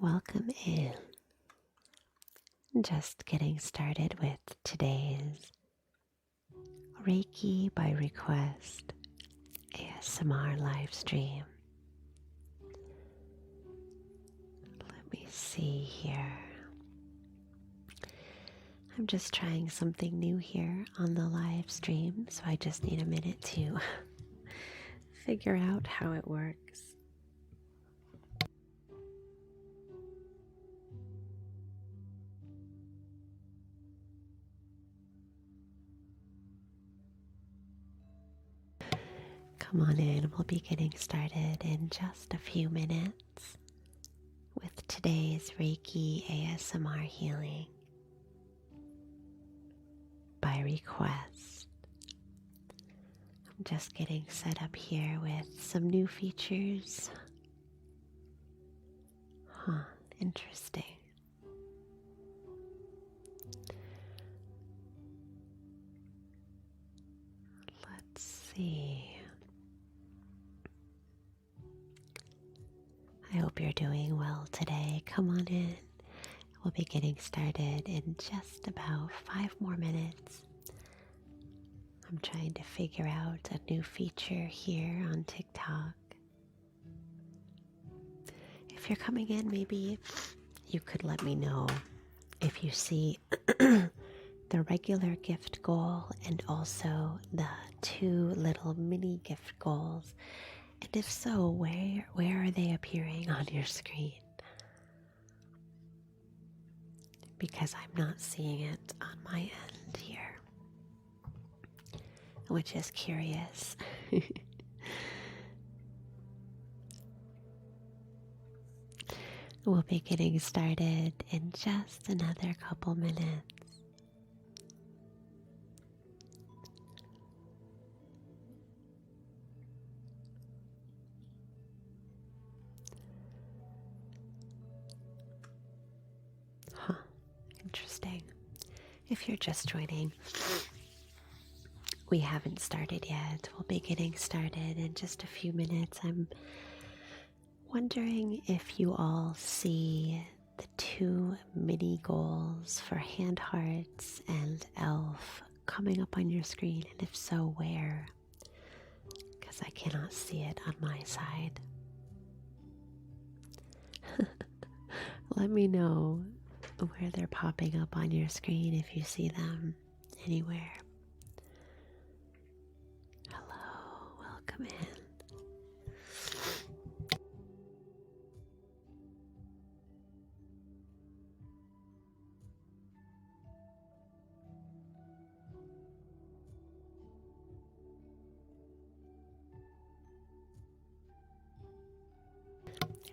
Welcome in. Just getting started with today's Reiki by request ASMR live stream. Let me see here. I'm just trying something new here on the live stream, so I just need a minute to figure out how it works. Come on in, we'll be getting started in just a few minutes with today's Reiki ASMR healing by request. I'm just getting set up here with some new features. Interesting. Let's see. I hope you're doing well today. Come on in. We'll be getting started in just about 5 more minutes. I'm trying to figure out a new feature here on TikTok. If you're coming in, maybe you could let me know if you see the regular gift goal and also the 2 little mini gift goals. And if so, where are they appearing on your screen? Because I'm not seeing it on my end here, which is curious. We'll be getting started in just another couple minutes. Interesting. If you're just joining, we haven't started yet. We'll be getting started in just a few minutes. I'm wondering if you all see the 2 mini goals for hand hearts and elf coming up on your screen, and if so, where? Because I cannot see it on my side. Let me know where they're popping up on your screen if you see them anywhere. Hello, welcome in.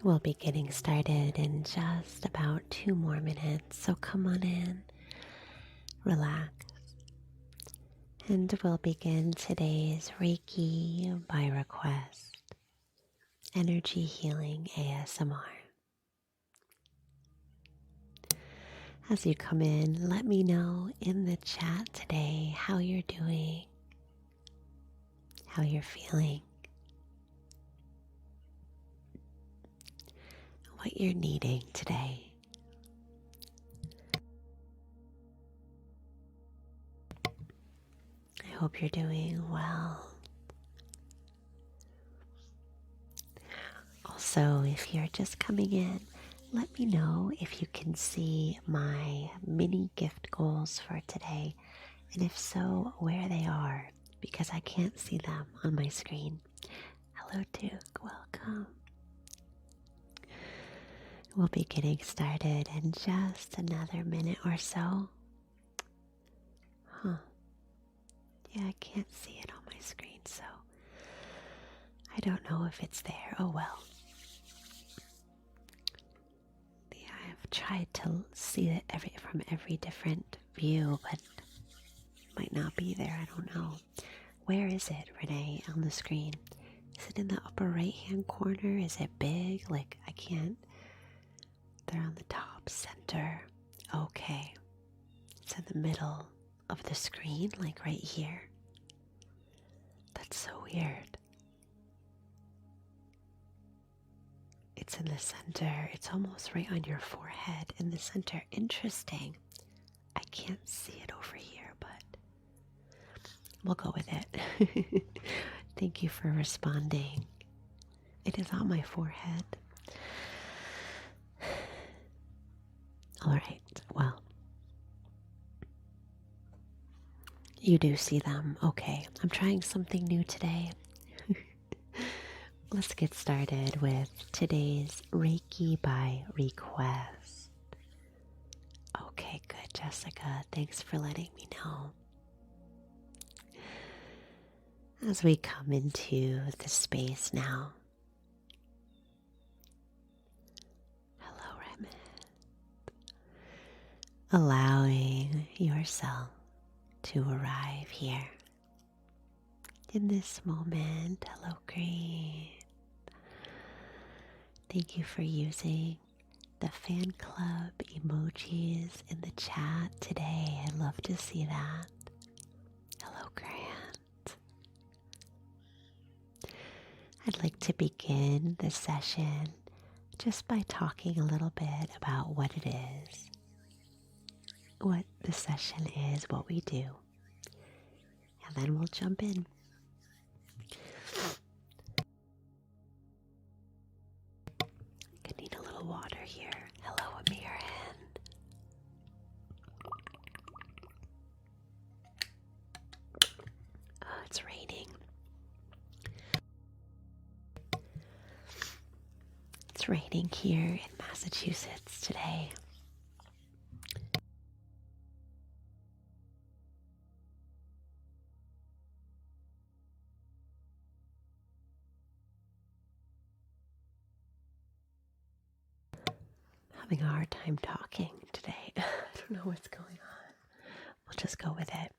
We'll be getting started in just about 2 more minutes, so come on in, relax, and we'll begin today's Reiki by request, energy healing ASMR. As you come in, let me know in the chat today how you're doing, how you're feeling, what you're needing today. I hope you're doing well. Also, if you're just coming in, let me know if you can see my mini gift goals for today, and if so, where they are, because I can't see them on my screen. Hello, Duke. Welcome. We'll be getting started in just another minute or so. Yeah, I can't see it on my screen, so I don't know if it's there. Oh well. Yeah, I've tried to see it from every different view, but it might not be there. I don't know. Where is it, Renee, on the screen? Is it in the upper right-hand corner? Is it big? Like, I can't. They're on the top center. Okay. It's in the middle of the screen, like right here. That's so weird. It's in the center. It's almost right on your forehead in the center. Interesting. I can't see it over here, but we'll go with it. Thank you for responding. It is on my forehead. All right, well, you do see them. Okay, I'm trying something new today. Let's get started with today's Reiki by request. Okay, good, Jessica. Thanks for letting me know. As we come into the space now. Hello, Raymond. Allowing yourself to arrive here in this moment. Hello, Green. Thank you for using the fan club emojis in the chat today. I'd love to see that. Hello, Grant. I'd like to begin the session just by talking a little bit about what it is, what the session is, what we do, and then we'll jump in. Could need a little water here. Hello, Amiran. Oh, it's raining. It's raining here in Massachusetts today. Having a hard time talking today. I don't know what's going on. We'll just go with it.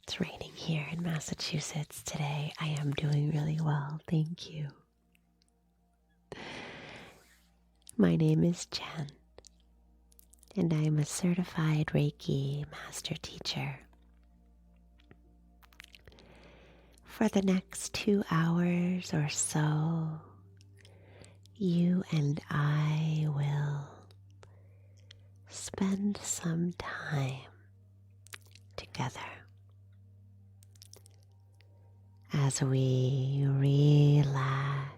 It's raining here in Massachusetts today. I am doing really well. Thank you. My name is Jen, and I am a certified Reiki master teacher. For the next 2 hours or so, you and I will spend some time together as we relax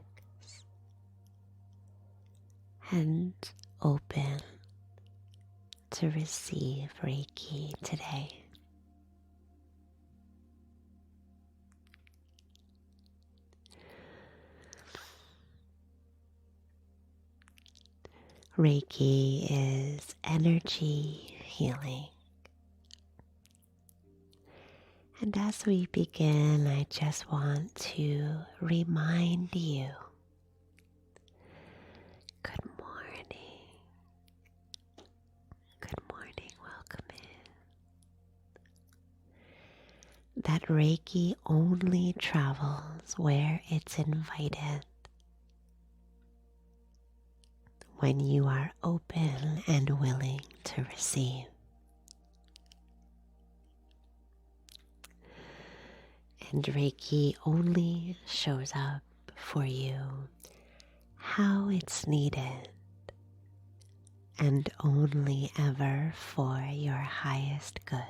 and open to receive Reiki today. Reiki is energy healing. And as we begin, I just want to remind you, good morning, welcome in, that Reiki only travels where it's invited. When you are open and willing to receive. And Reiki only shows up for you how it's needed and only ever for your highest good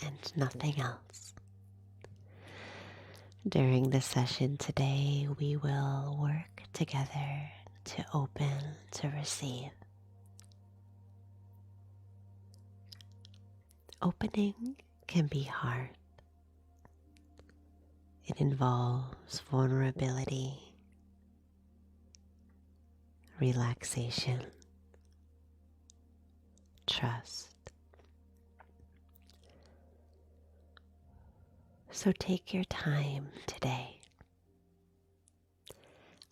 and nothing else. During the session today, we will work together to open to receive. Opening can be hard. It involves vulnerability, relaxation, trust. So take your time today.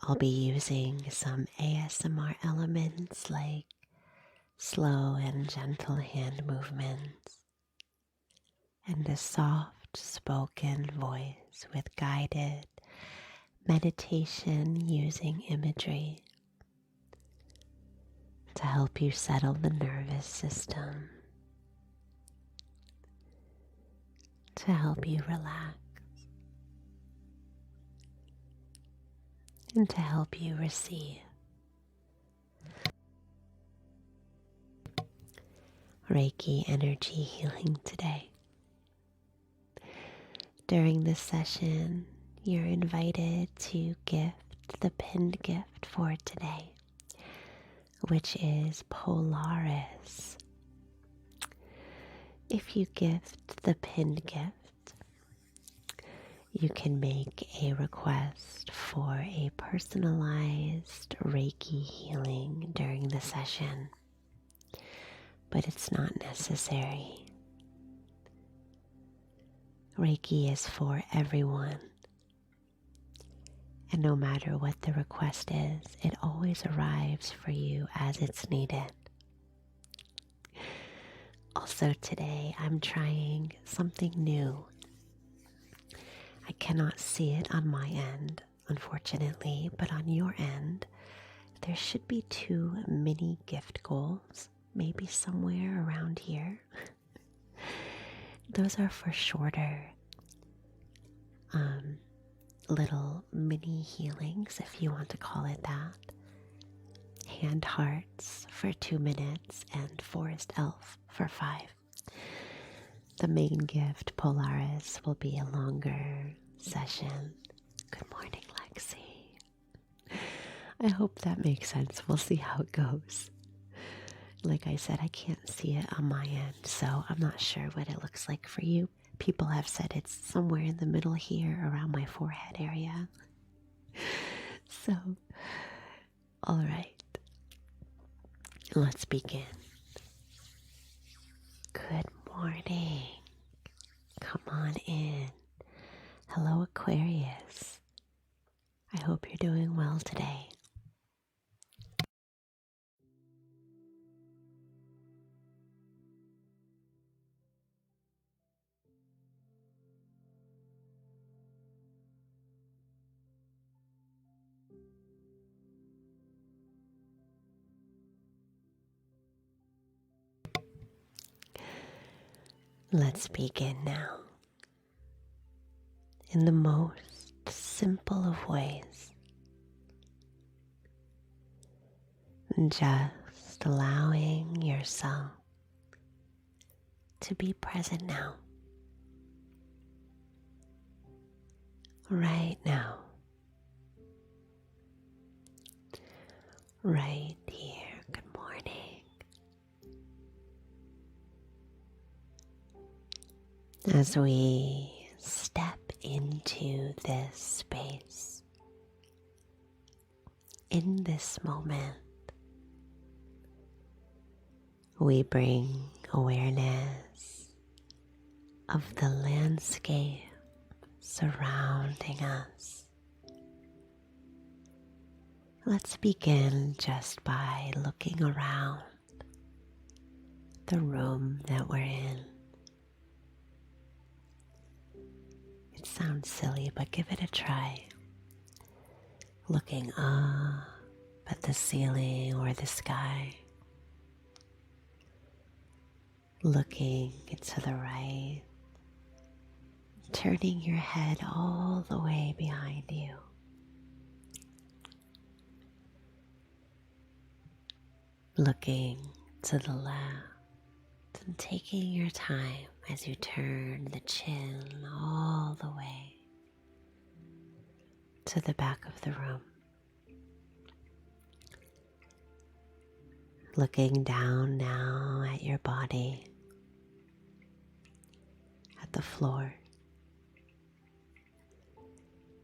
I'll be using some ASMR elements like slow and gentle hand movements and a soft spoken voice with guided meditation using imagery to help you settle the nervous system, to help you relax. and to help you receive. Reiki energy healing today. During this session, you're invited to gift the pinned gift for today, which is Polaris. If you gift the pinned gift, you can make a request for a personalized Reiki healing during the session, but it's not necessary. Reiki is for everyone, and no matter what the request is, it always arrives for you as it's needed. Also today, I'm trying something new. I cannot see it on my end, unfortunately, but on your end, there should be 2 mini gift goals, maybe somewhere around here. Those are for shorter, little mini healings, if you want to call it that. Hand hearts for 2 minutes and forest elf for 5. The main gift, Polaris, will be a longer session. Good morning, Lexi. I hope that makes sense. We'll see how it goes. Like I said, I can't see it on my end, so I'm not sure what it looks like for you. People have said it's somewhere in the middle here around my forehead area. So, all right. Let's begin. Good morning. Come on in. Hello, Aquarius. I hope you're doing well today. Let's begin now. In the most simple of ways, just allowing yourself to be present now, right now, right here. Good morning. As we step into this space, in this moment, we bring awareness of the landscape surrounding us. Let's begin just by looking around the room that we're in. It sounds silly, but give it a try. Looking up at the ceiling or the sky. Looking to the right. Turning your head all the way behind you. Looking to the left and taking your time as you turn the chin all the way to the back of the room. Looking down now at your body, at the floor,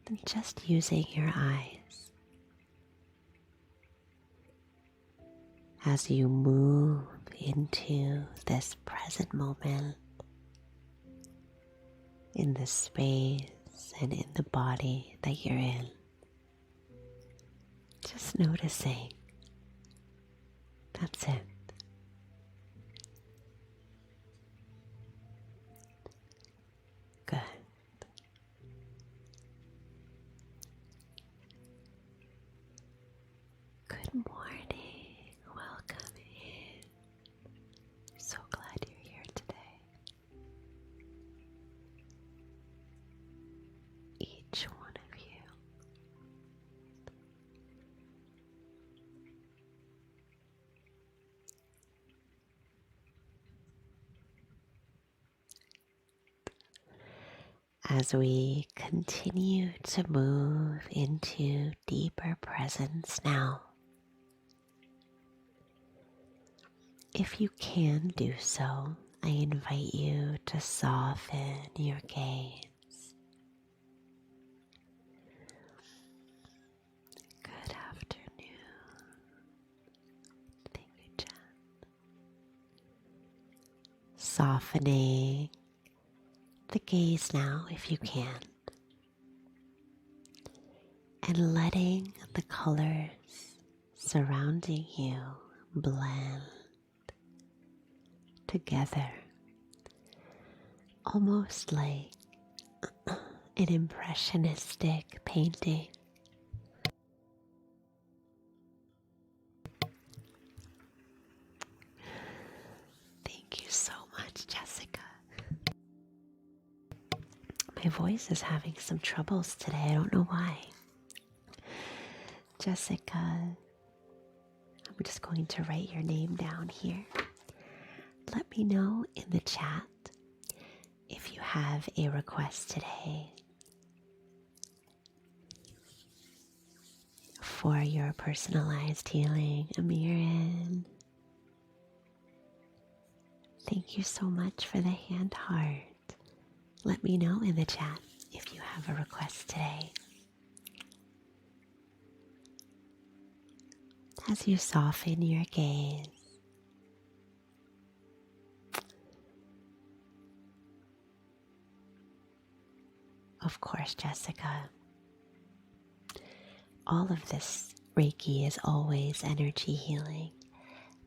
and just using your eyes as you move into this present moment, in the space and in the body that you're in. Just noticing. That's it. Good. Good morning. Welcome in. So glad you're here today. Each one of you. as we continue to move into deeper presence now. If you can do so, I invite you to soften your gaze. Good afternoon. Thank you, Jen. Softening the gaze now if you can. And letting the colors surrounding you blend together, almost like an impressionistic painting. Thank you so much, Jessica. My voice is having some troubles today. I don't know why. Jessica, I'm just going to write your name down here. Let me know in the chat if you have a request today for your personalized healing. Amirin, thank you so much for the hand heart. Let me know in the chat if you have a request today. As you soften your gaze, of course, Jessica, all of this Reiki is always energy healing,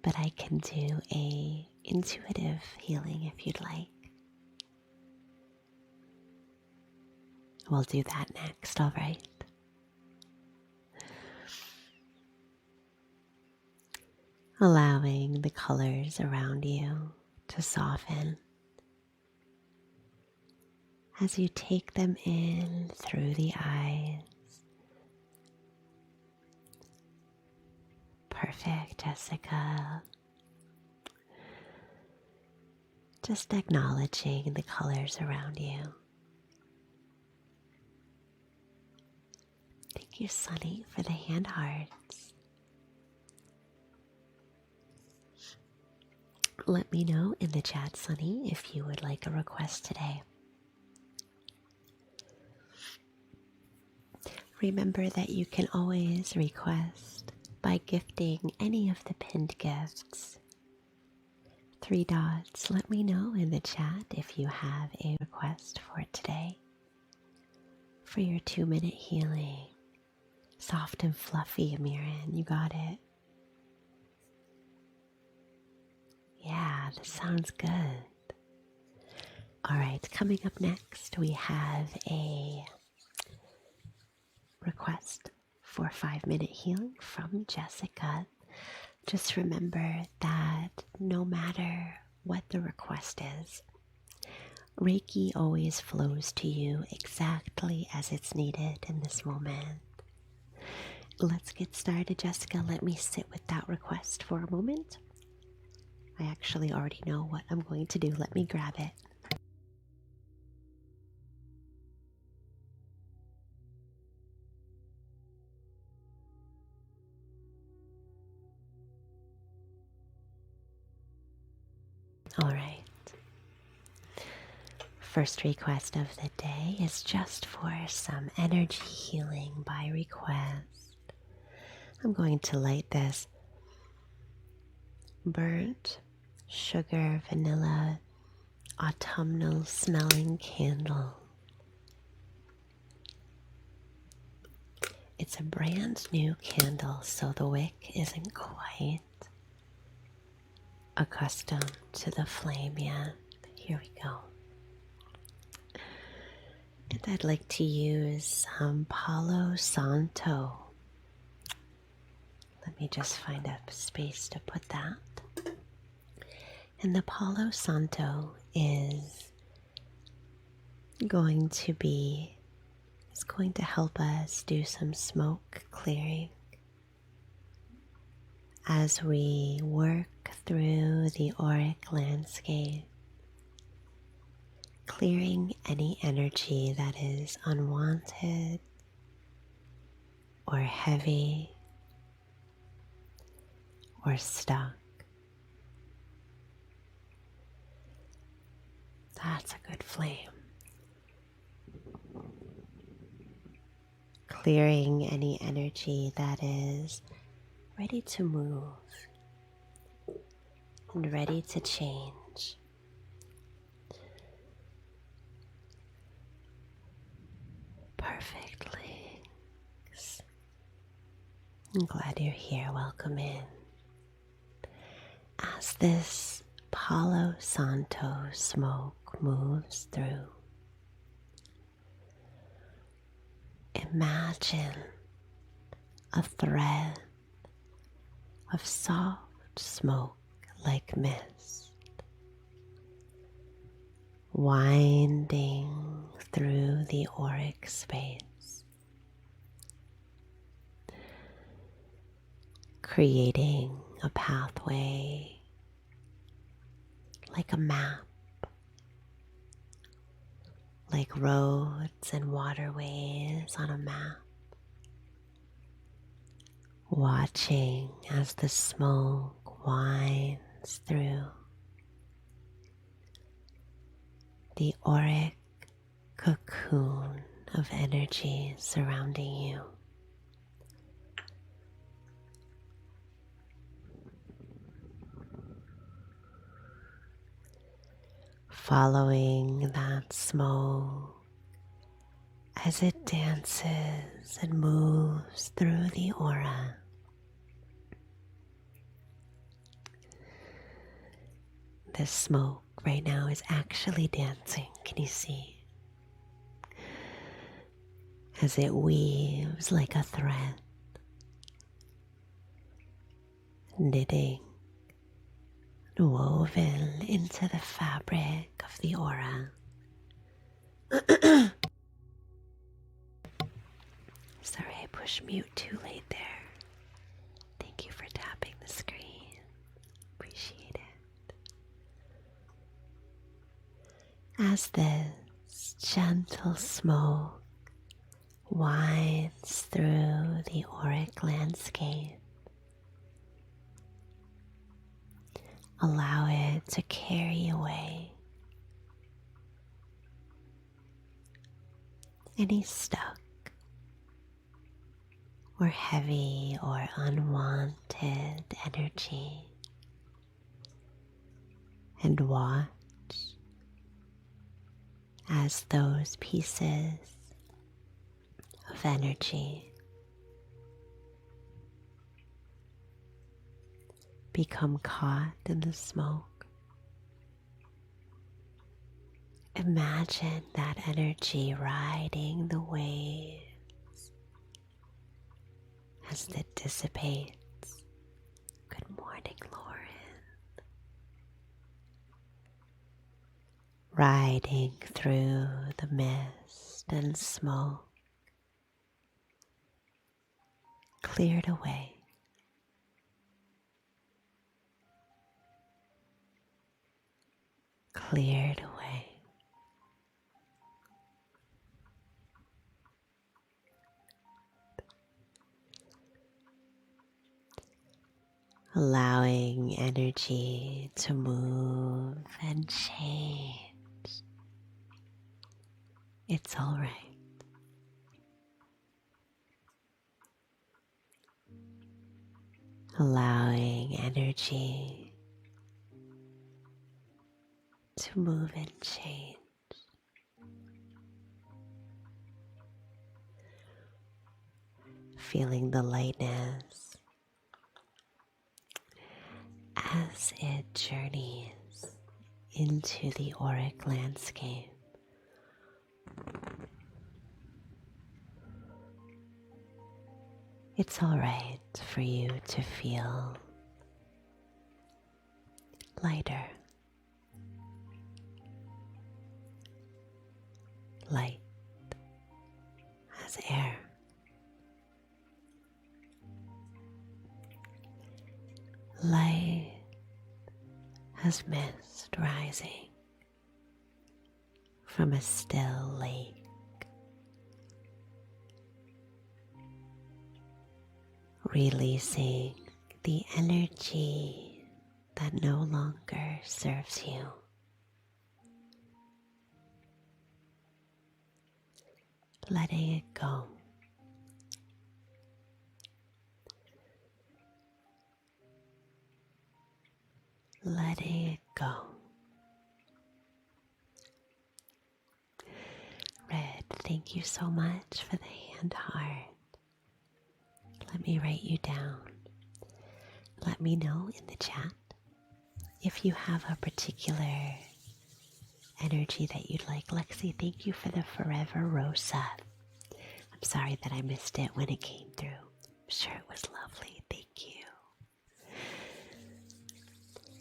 but I can do a intuitive healing if you'd like. We'll do that next, all right? Allowing the colors around you to soften as you take them in through the eyes. Perfect, Jessica. Just acknowledging the colors around you. Thank you, Sunny, for the hand hearts. Let me know in the chat, Sunny, if you would like a request today. Remember that you can always request by gifting any of the pinned gifts. 3 dots, let me know in the chat if you have a request for today. For your 2-minute healing. Soft and fluffy, Amirin, you got it. Yeah, that sounds good. All right, coming up next, we have a request for 5-minute healing from Jessica. Just remember that no matter what the request is, Reiki always flows to you exactly as it's needed in this moment. Let's get started, Jessica. Let me sit with that request for a moment. I actually already know what I'm going to do. Let me grab it. All right. First request of the day is just for some energy healing by request. I'm going to light this burnt sugar vanilla autumnal smelling candle. It's a brand new candle, so the wick isn't quite accustomed to the flame yet. Here we go. And I'd like to use some Palo Santo. Let me just find a space to put that. And the Palo Santo is going to help us do some smoke clearing as we work through the auric landscape, clearing any energy that is unwanted or heavy or stuck. That's a good flame. Clearing any energy that is ready to move and ready to change. Perfect, legs. I'm glad you're here. Welcome in. As this Palo Santo smoke moves through, imagine a thread of soft smoke like mist winding through the auric space, creating a pathway like a map, like roads and waterways on a map, watching as the smoke winds through the auric cocoon of energy surrounding you. Following that smoke as it dances and moves through the aura. This smoke right now is actually dancing. Can you see? As it weaves like a thread, knitting, woven into the fabric of the aura. Sorry, I pushed mute too late there. Thank you for tapping the screen. Appreciate it. As this gentle smoke winds through the auric landscape, allow it to carry away any stuck or heavy or unwanted energy, and watch as those pieces of energy become caught in the smoke. Imagine that energy riding the waves as it dissipates. Good morning, Lauren. Riding through the mist and smoke, cleared away. Cleared away. Allowing energy to move and change. It's all right. Allowing energy to move and change. Feeling the lightness as it journeys into the auric landscape. It's all right for you to feel lighter, light as air. Light as mist rising from a still lake. Releasing the energy that no longer serves you. Letting it go. Letting it go. Red, thank you so much for the hand heart. Let me write you down. Let me know in the chat if you have a particular energy that you'd like. Lexi, thank you for the Forever Rosa. I'm sorry that I missed it when it came through. I'm sure it was lovely. Thank you.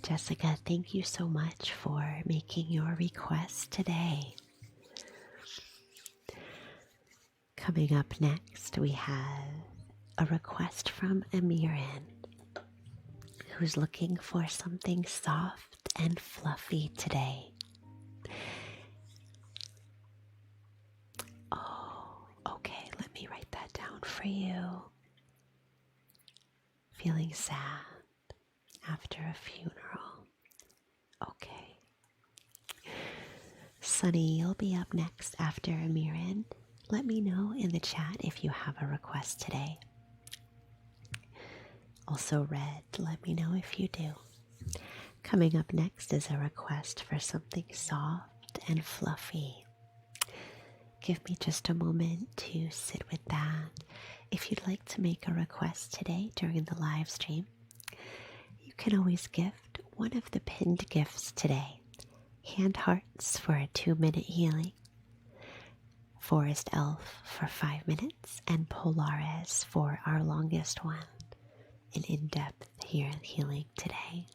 Jessica, thank you so much for making your request today. Coming up next, we have a request from Amiran, who's looking for something soft and fluffy today. Oh, okay, let me write that down for you. Feeling sad after a funeral. Okay. Sunny, you'll be up next after Amiran. Let me know in the chat if you have a request today. Also Red, let me know if you do. Coming up next is a request for something soft and fluffy. Give me just a moment to sit with that. If you'd like to make a request today during the live stream, you can always gift one of the pinned gifts today. Hand hearts for a 2-minute healing, Forest Elf for 5 minutes, and Polaris for our longest one, an in-depth healing today.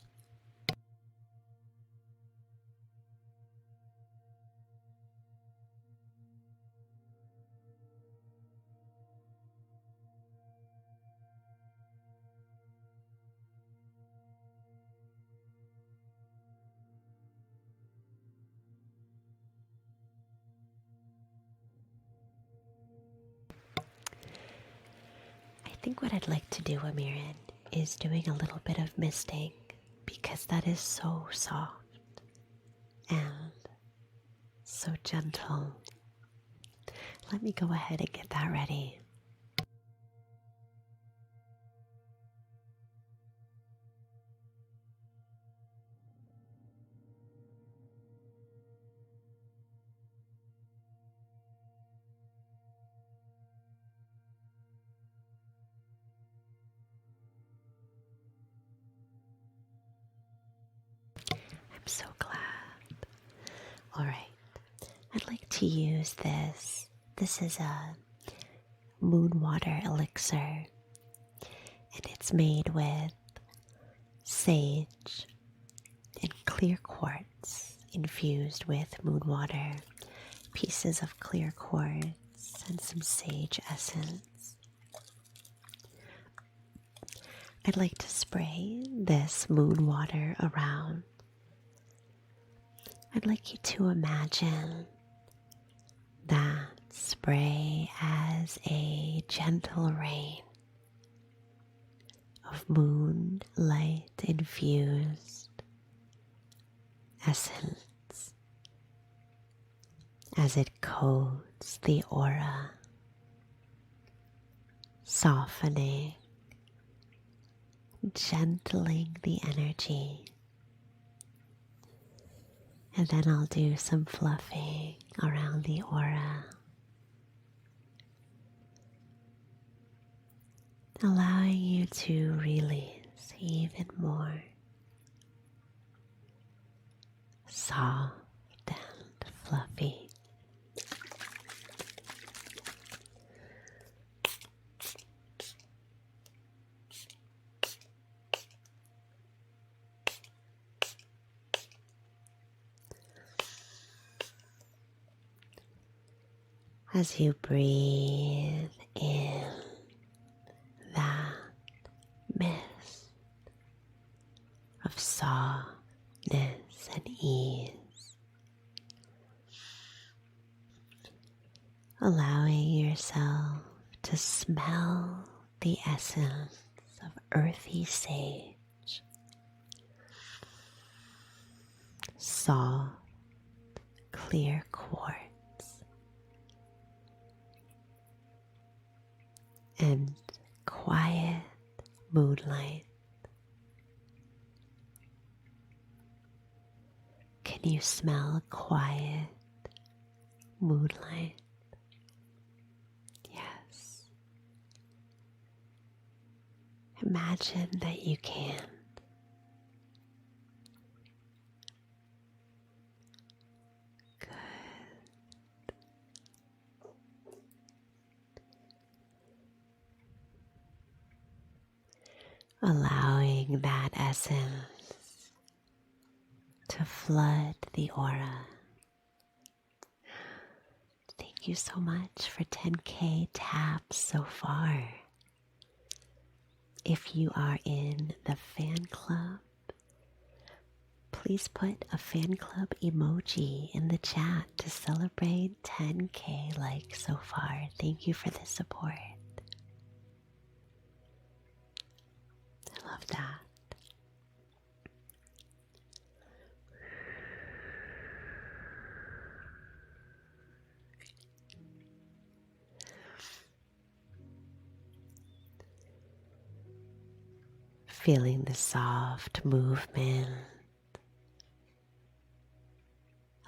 I think what I'd like to do, Amiran, is doing a little bit of misting, because that is so soft and so gentle. Let me go ahead and get that ready. I'm so glad. All right. I'd like to use this. This is a moon water elixir, and it's made with sage and clear quartz infused with moon water, pieces of clear quartz, and some sage essence. I'd like to spray this moon water around. I'd like you to imagine that spray as a gentle rain of moonlight infused essence as it coats the aura, softening, gentling the energy. And then I'll do some fluffing around the aura, allowing you to release even more soft and fluffy. As you breathe in that mist of softness and ease, allowing yourself to smell the essence of earthy sage, soft, clear quartz, and quiet moonlight. Can you smell quiet moonlight? Yes. Imagine that you can. Good. Allowing that essence to flood the aura. Thank you so much for 10K taps so far. If you are in the fan club, please put a fan club emoji in the chat to celebrate 10K likes so far. Thank you for the support. I love that. Feeling the soft movement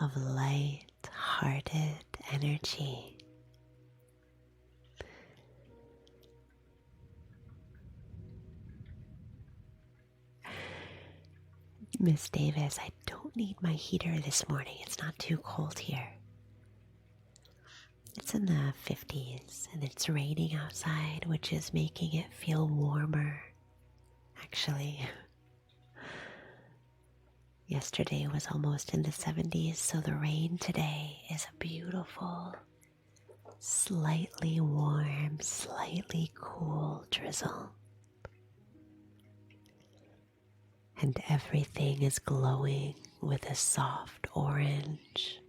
of light-hearted energy. Miss Davis, I don't need my heater this morning. It's not too cold here. It's in the 50s and it's raining outside, which is making it feel warmer. Actually, yesterday was almost in the 70s, so the rain today is a beautiful, slightly warm, slightly cool drizzle. And everything is glowing with a soft orange.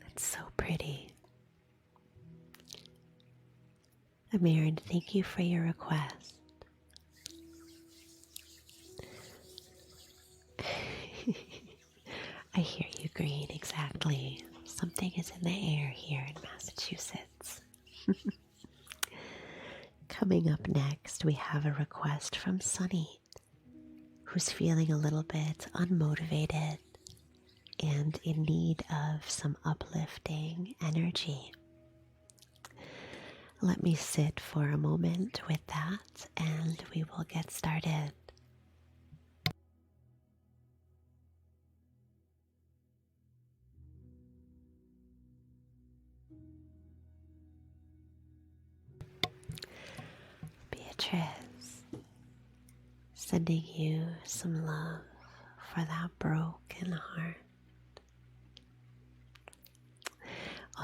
It's so pretty. Amirin, thank you for your request. I hear you, Green, exactly. Something is in the air here in Massachusetts. Coming up next, we have a request from Sunny, who's feeling a little bit unmotivated and in need of some uplifting energy. Let me sit for a moment with that and we will get started. Beatrice, sending you some love for that broken heart.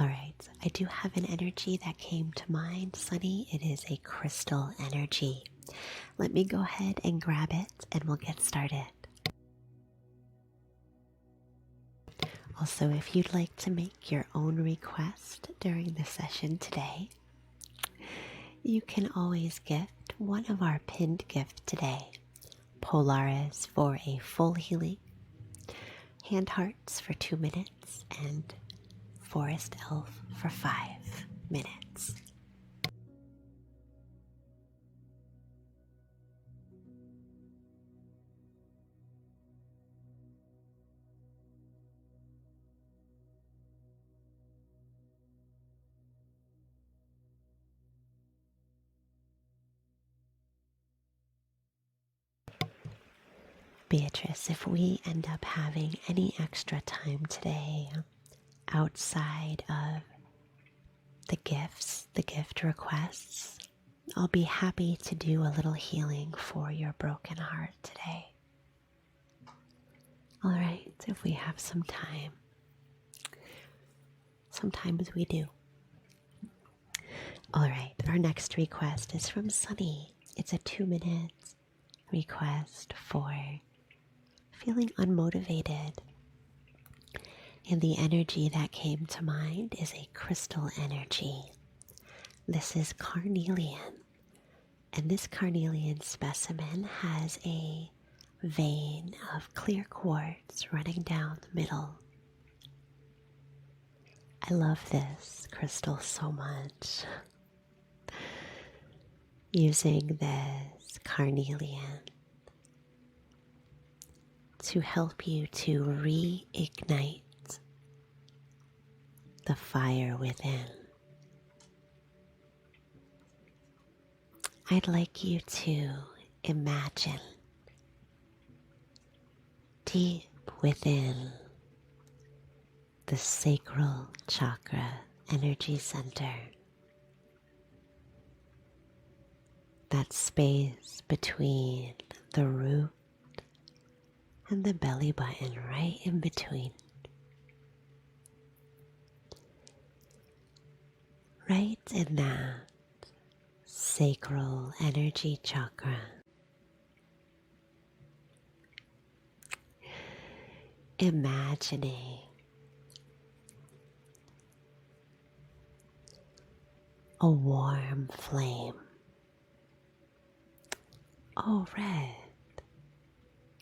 Alright, I do have an energy that came to mind, Sunny. It is a crystal energy. Let me go ahead and grab it and we'll get started. Also, if you'd like to make your own request during the session today, you can always gift one of our pinned gifts today. Polaris for a full healing, hand hearts for 2 minutes, and forest elf for 5 minutes. Beatrice, if we end up having any extra time today outside of the gifts, the gift requests, I'll be happy to do a little healing for your broken heart today. All right, if we have some time. Sometimes we do. All right, our next request is from Sunny. It's a 2-minute request for feeling unmotivated And the energy that came to mind is a crystal energy. This is carnelian. And this carnelian specimen has a vein of clear quartz running down the middle. I love this crystal so much. Using this carnelian to help you to reignite the fire within. I'd like you to imagine deep within the sacral chakra energy center, that space between the root and the belly button, right in between. Right in that sacral energy chakra. Imagining a warm flame. Oh, red.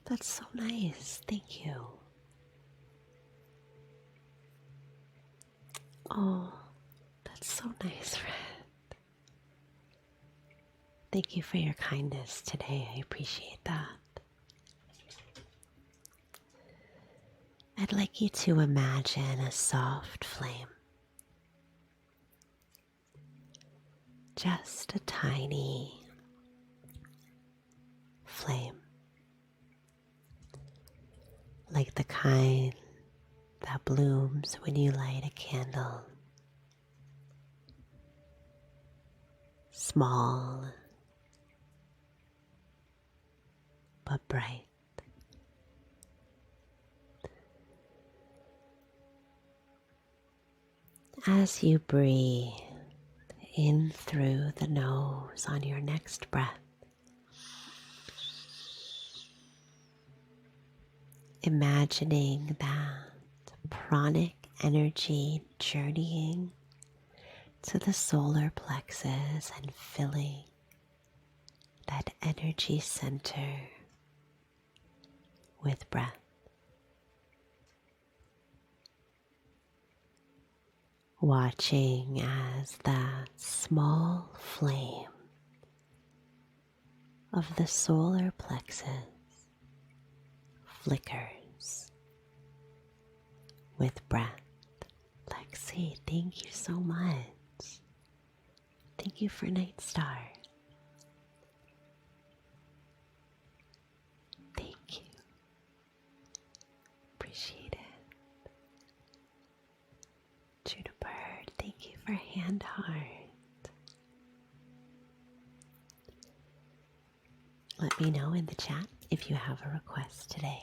That's so nice. Thank you. Oh, that's so nice, Red. Thank you for your kindness today. I appreciate that. I'd like you to imagine a soft flame. Just a tiny flame. Like the kind that blooms when you light a candle. Small but bright. As you breathe in through the nose on your next breath, imagining that pranic energy journeying to the solar plexus and filling that energy center with breath. Watching as that small flame of the solar plexus flickers with breath. Lexi, thank you so much. Thank you for Night Star. Thank you. Appreciate it. Juniper, thank you for Hand Heart. Let me know in the chat if you have a request today.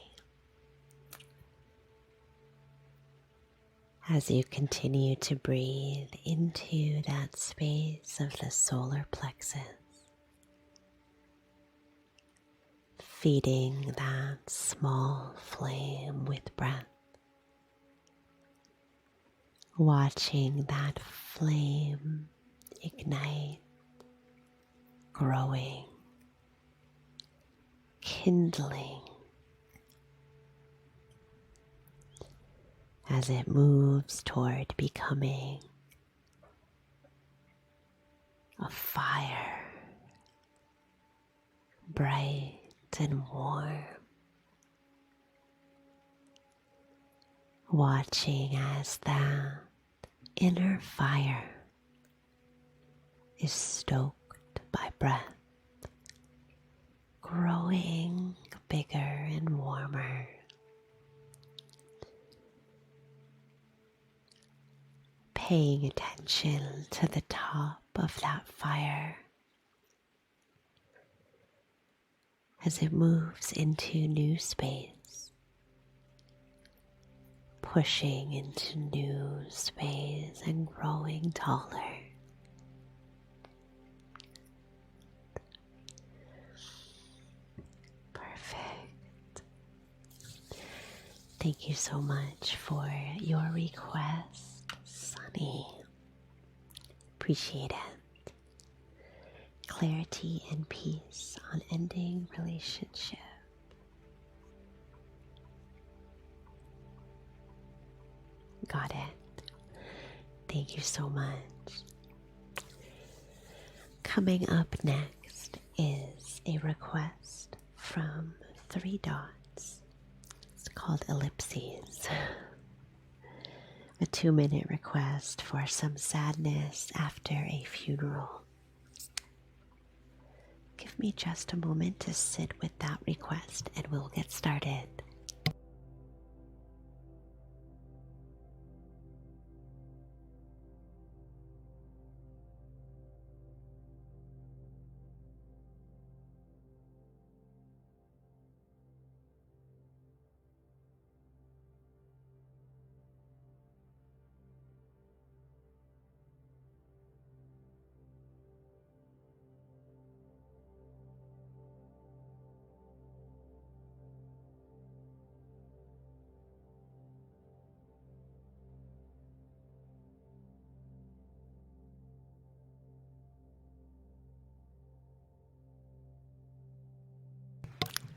As you continue to breathe into that space of the solar plexus, feeding that small flame with breath, watching that flame ignite, growing, kindling, as it moves toward becoming a fire, bright and warm. Watching as that inner fire is stoked by breath, growing bigger and warmer. Paying attention to the top of that fire as it moves into new space, pushing into new space and growing taller. Perfect. Thank you so much for your request, Sunny. Appreciate it. Clarity and peace on ending relationship. Got it. Thank you so much. Coming up next is a request from 3 dots. It's called ellipses. A 2-minute request for some sadness after a funeral. Give me just a moment to sit with that request and we'll get started.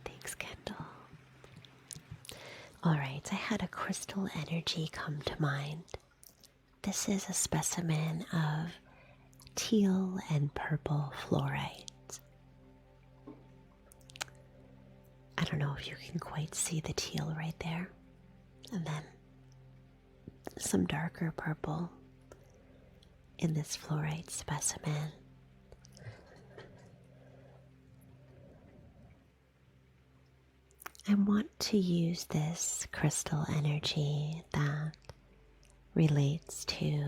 Thanks, Kendall. Alright, I had a crystal energy come to mind. This is a specimen of teal and purple fluorite. I don't know if you can quite see the teal right there. And then some darker purple in this fluorite specimen. I want to use this crystal energy that relates to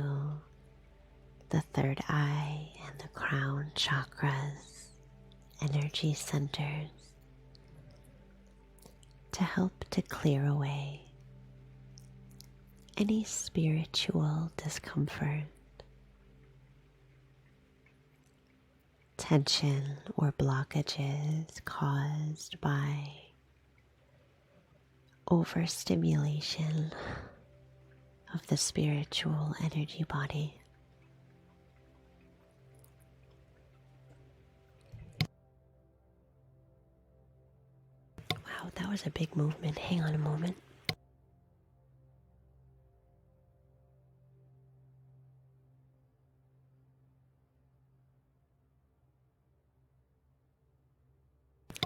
the third eye and the crown chakras, energy centers, to help to clear away any spiritual discomfort, tension, or blockages caused by overstimulation of the spiritual energy body. Wow, that was a big movement. Hang on a moment.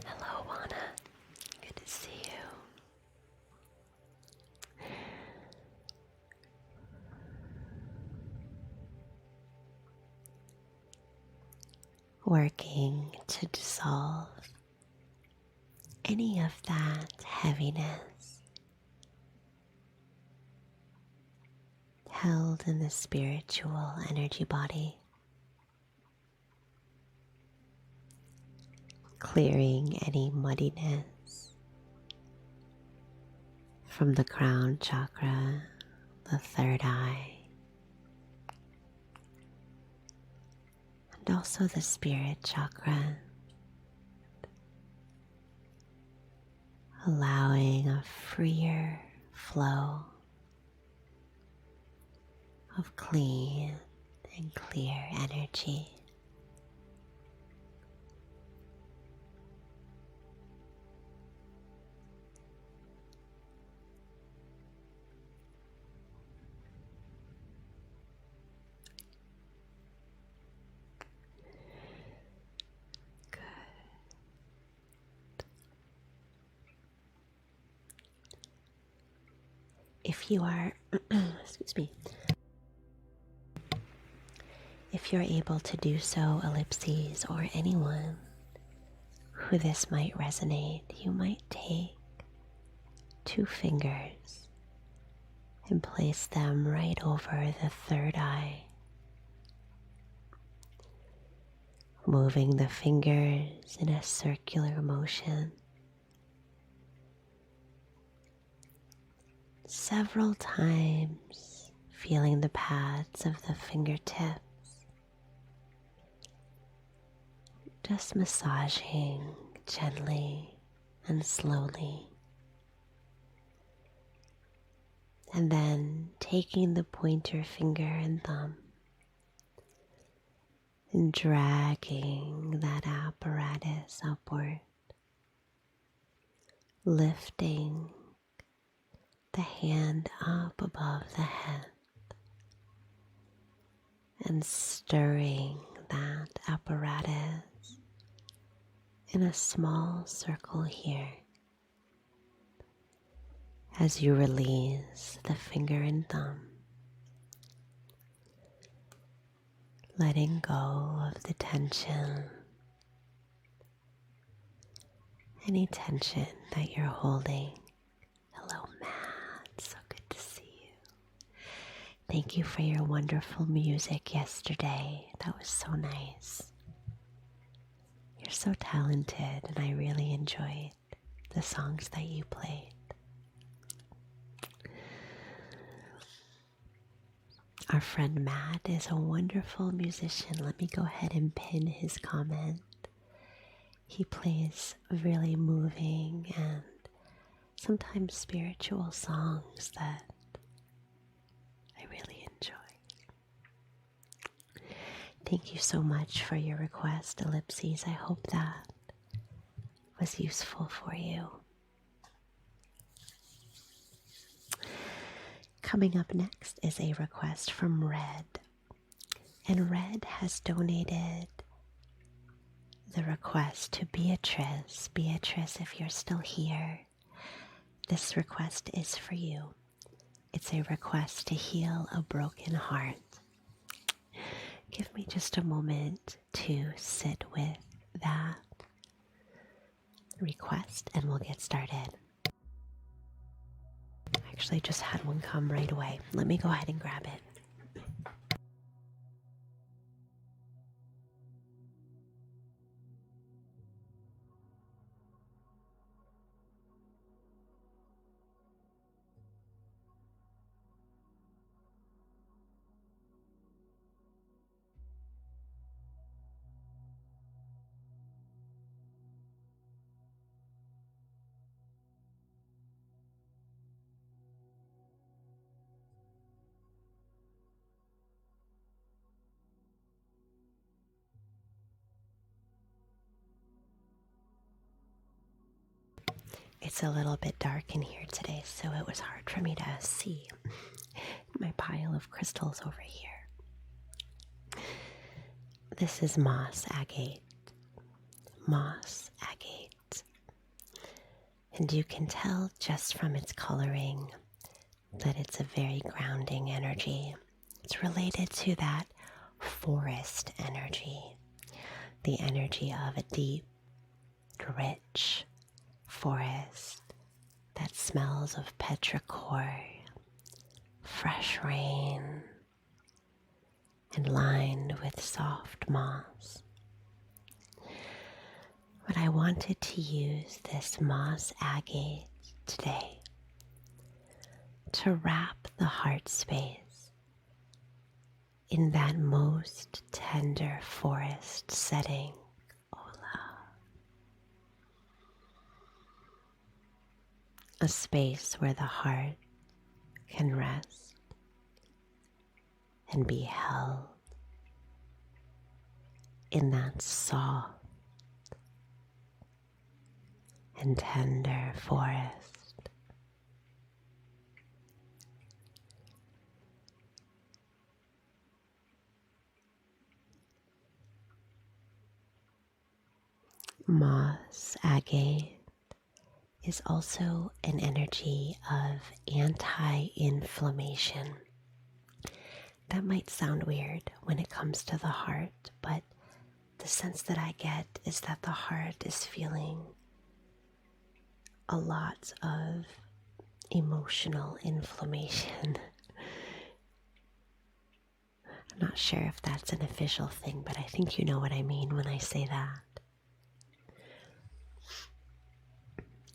Hello, Anna. Good to see you. Working to dissolve any of that heaviness held in the spiritual energy body, clearing any muddiness from the crown chakra, the third eye, and also the spirit chakra, allowing a freer flow of clean and clear energy. If you are, excuse me, if you're able to do so, ellipses, or anyone who this might resonate, you might take 2 fingers and place them right over the third eye, moving the fingers in a circular motion several times, feeling the pads of the fingertips, just massaging gently and slowly And then taking the pointer finger and thumb and dragging that apparatus upward, lifting the hand up above the head and stirring that apparatus in a small circle here as you release the finger and thumb, letting go of the tension, any tension that you're holding. Hello, Matt. So good to see you. Thank you for your wonderful music yesterday. That was so nice. You're so talented, and I really enjoyed the songs that you played. Our friend Matt is a wonderful musician. Let me go ahead and pin his comment. He plays really moving and sometimes spiritual songs that I really enjoy. Thank you so much for your request, Ellipses. I hope that was useful for you. Coming up next is a request from Red. And Red has donated the request to Beatrice. Beatrice, if you're still here, this request is for you. It's a request to heal a broken heart. Give me just a moment to sit with that request and we'll get started. Actually, just had one come right away. Let me go ahead and grab it. It's a little bit dark in here today, so it was hard for me to see my pile of crystals over here. This is moss agate. Moss agate. And you can tell just from its coloring that it's a very grounding energy. It's related to that forest energy, the energy of a deep, rich forest that smells of petrichor, fresh rain, and lined with soft moss. But I wanted to use this moss agate today to wrap the heart space in that most tender forest setting. A space where the heart can rest and be held in that soft and tender forest. Moss agate is also an energy of anti-inflammation. That might sound weird when it comes to the heart, but the sense that I get is that the heart is feeling a lot of emotional inflammation. I'm not sure if that's an official thing, but I think you know what I mean when I say that.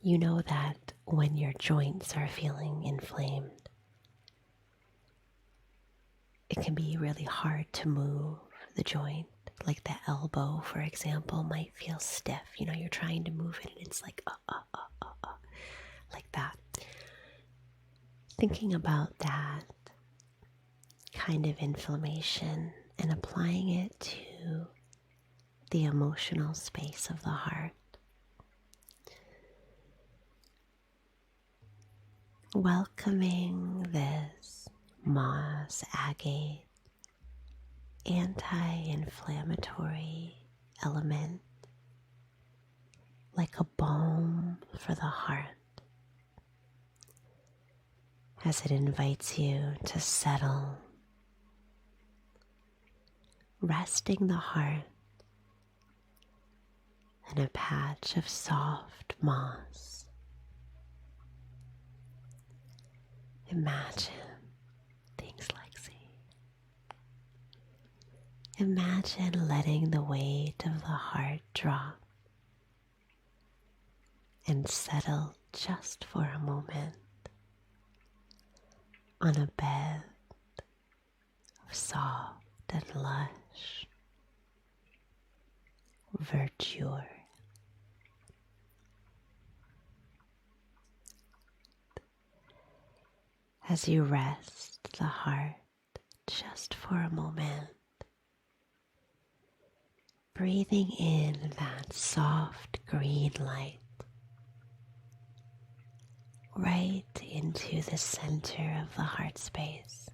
You know that when your joints are feeling inflamed, it can be really hard to move the joint. Like the elbow, for example, might feel stiff. You know, you're trying to move it and it's like, like that. Thinking about that kind of inflammation and applying it to the emotional space of the heart. Welcoming this moss agate anti-inflammatory element like a balm for the heart as it invites you to settle, resting the heart in a patch of soft moss. Imagine things like sea. Imagine letting the weight of the heart drop and settle just for a moment on a bed of soft and lush verdure. As you rest the heart just for a moment, breathing in that soft green light right into the center of the heart space.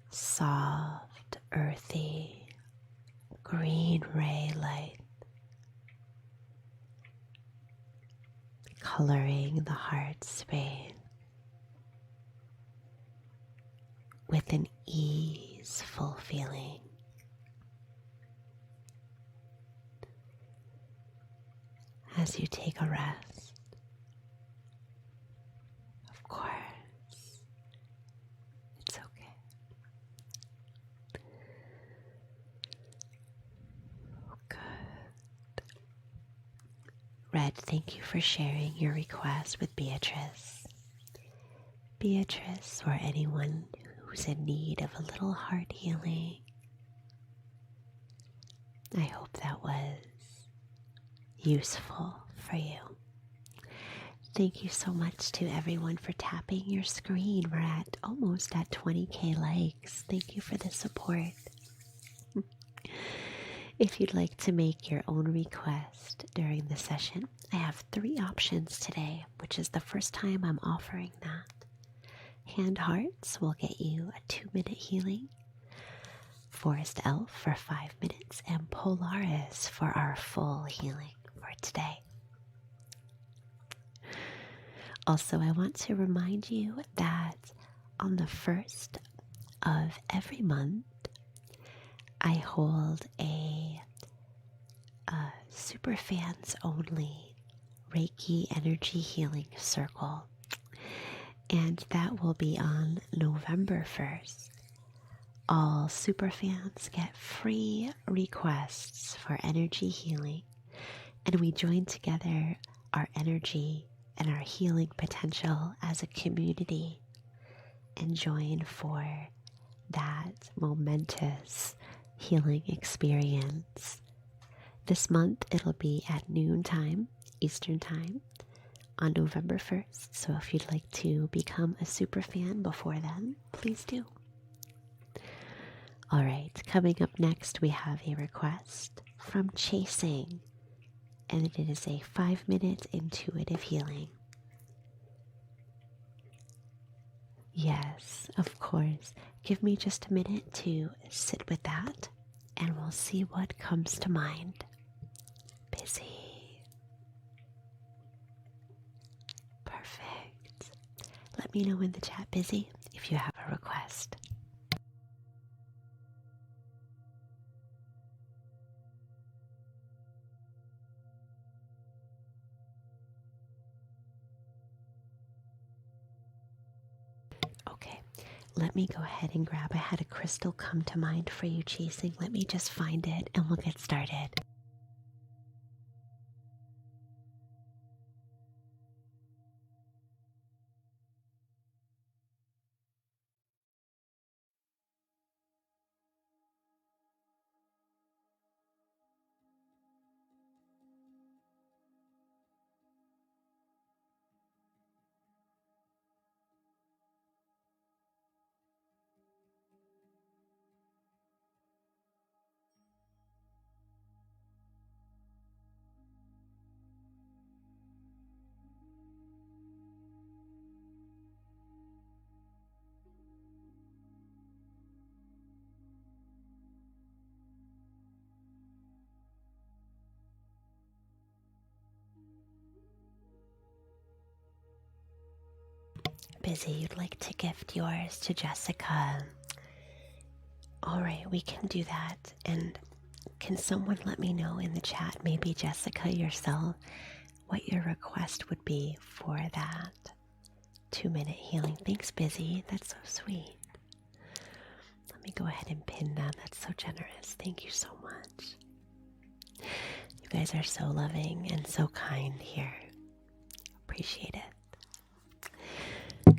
Soft, earthy, green ray light coloring the heart space with an easeful feeling. As you take a rest, of course, it's okay. Good. Red, thank you for sharing your request with Beatrice. Beatrice, or anyone who's in need of a little heart healing, I hope that was useful for you. Thank you so much to everyone for tapping your screen. We're almost at 20k likes. Thank you for the support. If you'd like to make your own request during the session, I have 3 options today, which is the first time I'm offering that. Hand Hearts will get you a 2-minute healing, Forest Elf for 5 minutes, and Polaris for our full healing for today. Also, I want to remind you that on the 1st of every month, I hold a super fans only Reiki energy healing circle, and that will be on November 1st. All super fans get free requests for energy healing, and we join together our energy and our healing potential as a community and join for that momentous healing experience. This month it'll be at noontime, Eastern Time, on November 1st. So if you'd like to become a super fan before then, please do. All right, coming up next, we have a request from Chasing, and it is a 5-minute intuitive healing. Yes, of course. Give me just a minute to sit with that, and we'll see what comes to mind. Busy. Perfect. Let me know in the chat, Busy, if you have a request. Okay, let me go ahead and grab. I had a crystal come to mind for you, Chasing. Let me just find it and we'll get started. busy, you'd like to gift yours to Jessica. All right, we can do that. And can someone let me know in the chat, maybe Jessica yourself, what your request would be for that 2-minute healing? Thanks, Busy. That's so sweet. Let me go ahead and pin that. That's so generous. Thank you so much. You guys are so loving and so kind here. Appreciate it.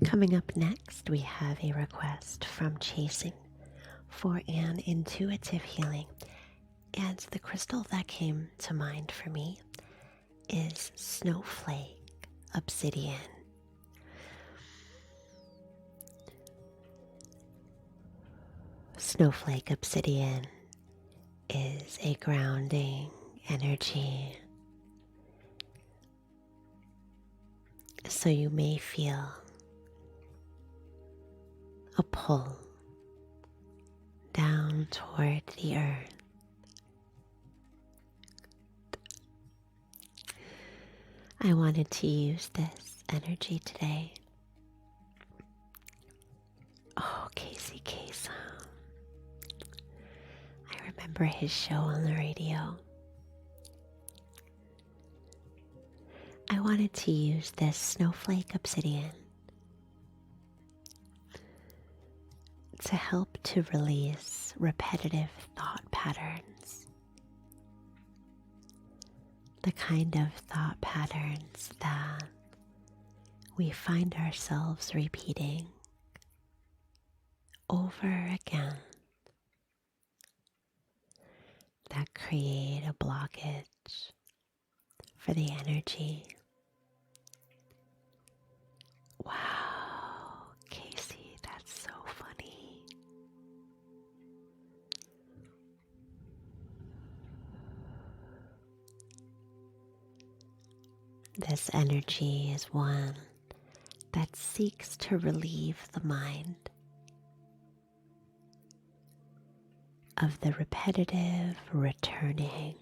Coming up next, we have a request from Chasing for an intuitive healing. And the crystal that came to mind for me is Snowflake Obsidian. Snowflake Obsidian is a grounding energy. So you may feel a pull down toward the earth. I wanted to use this energy today. Oh, Casey Kasem. I remember his show on the radio. I wanted to use this Snowflake Obsidian to help to release repetitive thought patterns. The kind of thought patterns that we find ourselves repeating over again that create a blockage for the energy. Wow, Casey, that's so funny. This energy is one that seeks to relieve the mind of the repetitive returning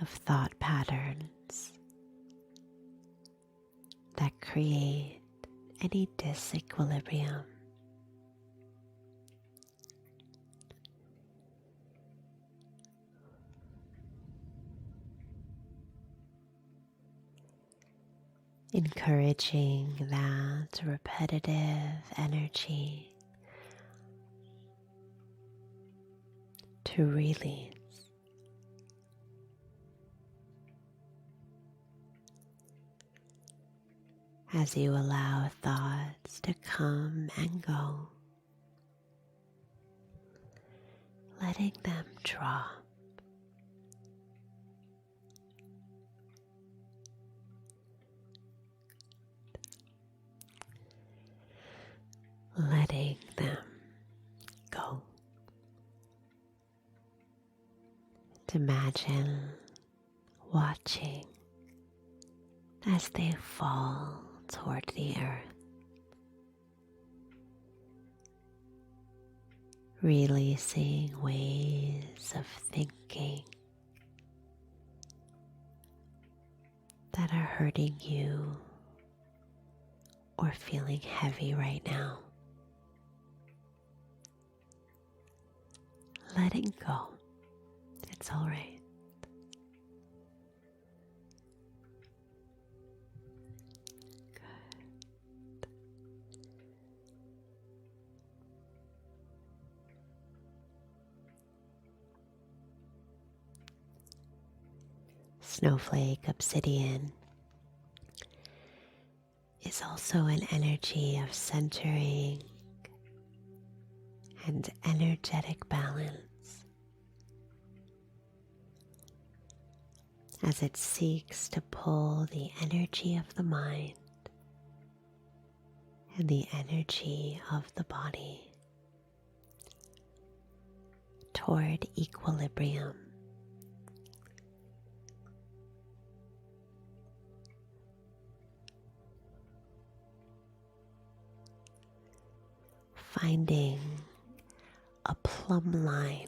of thought patterns that create any disequilibrium. Encouraging that repetitive energy to release. As you allow thoughts to come and go, letting them drop. Letting them go. And imagine watching as they fall toward the earth, releasing ways of thinking that are hurting you or feeling heavy right now. Letting go. It's all right. Snowflake Obsidian is also an energy of centering and energetic balance as it seeks to pull the energy of the mind and the energy of the body toward equilibrium. Finding a plumb line,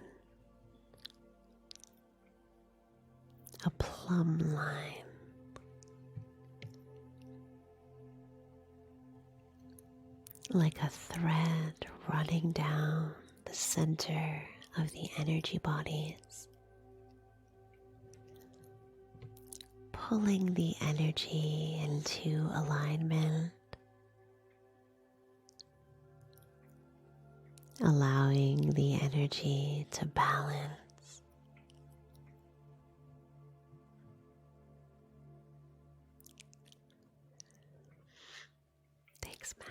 like a thread running down the center of the energy bodies, pulling the energy into alignment, allowing the energy to balance. Thanks, Matt.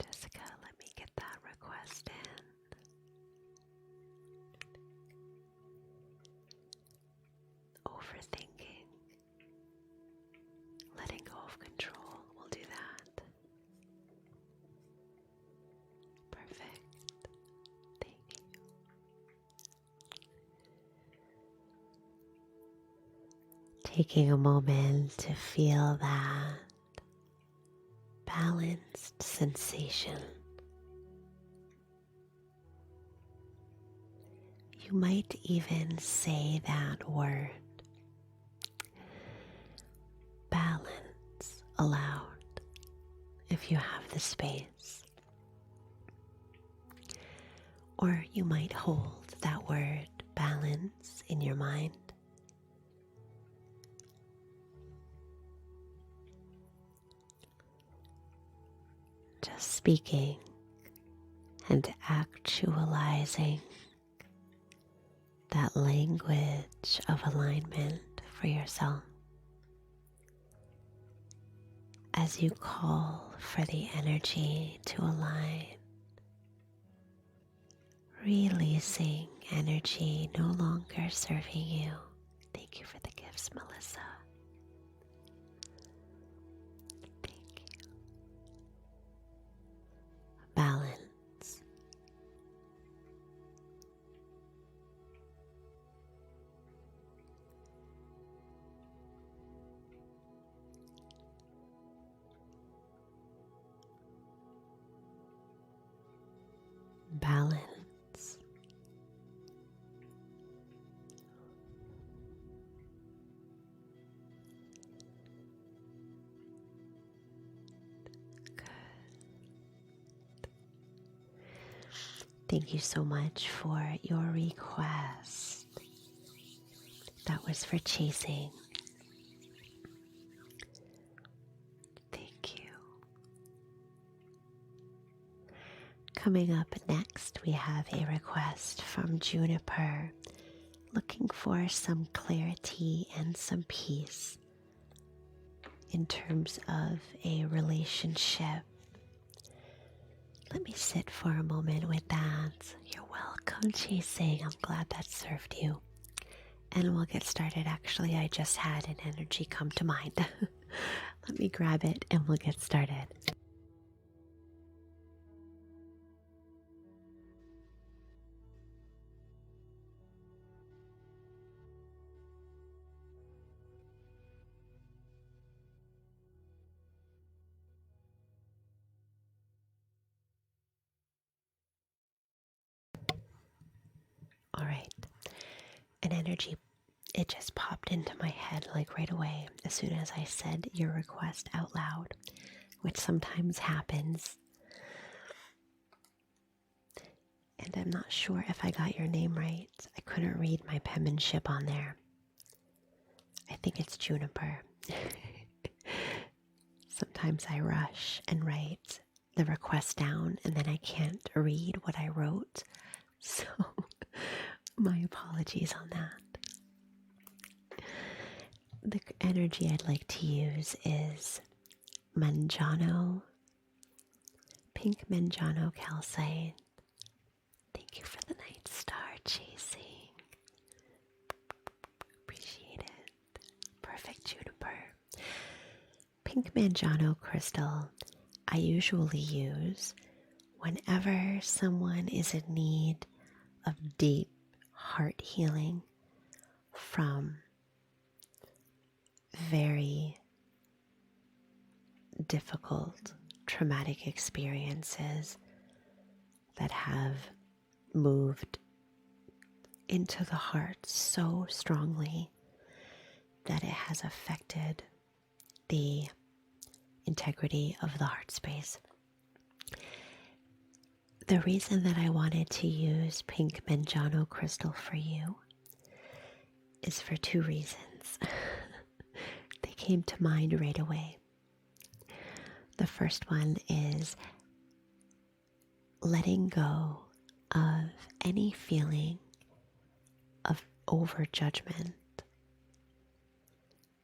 Jessica, let me get that request in. Overthinking. Letting go of control. We'll do that. Perfect. Thank you. Taking a moment to feel that balanced sensation. You might even say that word, balance, aloud, if you have the space. Or you might hold that word, balance, in your mind. Just speaking and actualizing that language of alignment for yourself as you call for the energy to align, releasing energy no longer serving you. Thank you for the gifts, Melissa. Thank you. Balance. Balance. Good. Thank you so much for your request. That was for chasing. Thank you. Coming up next, we have a request from Juniper, looking for some clarity and some peace in terms of a relationship. Let me sit for a moment with that. You're welcome, Chasing. I'm glad that served you. And we'll get started. Actually, I just had an energy come to mind. Let me grab it and we'll get started. All right. An energy, it just popped into my head like right away as soon as I said your request out loud, which sometimes happens. And I'm not sure if I got your name right. I couldn't read my penmanship on there. I think it's Juniper. Sometimes I rush and write the request down and then I can't read what I wrote. So my apologies on that. The energy I'd like to use is Manjano, pink Manjano calcite. Thank you for the night star, Chasing. Appreciate it. Perfect, Juniper. Pink Manjano crystal I usually use whenever someone is in need of deep heart healing from very difficult traumatic experiences that have moved into the heart so strongly that it has affected the integrity of the heart space. The reason that I wanted to use pink Manjano crystal for you is for two reasons. They came to mind right away. The first one is letting go of any feeling of over judgment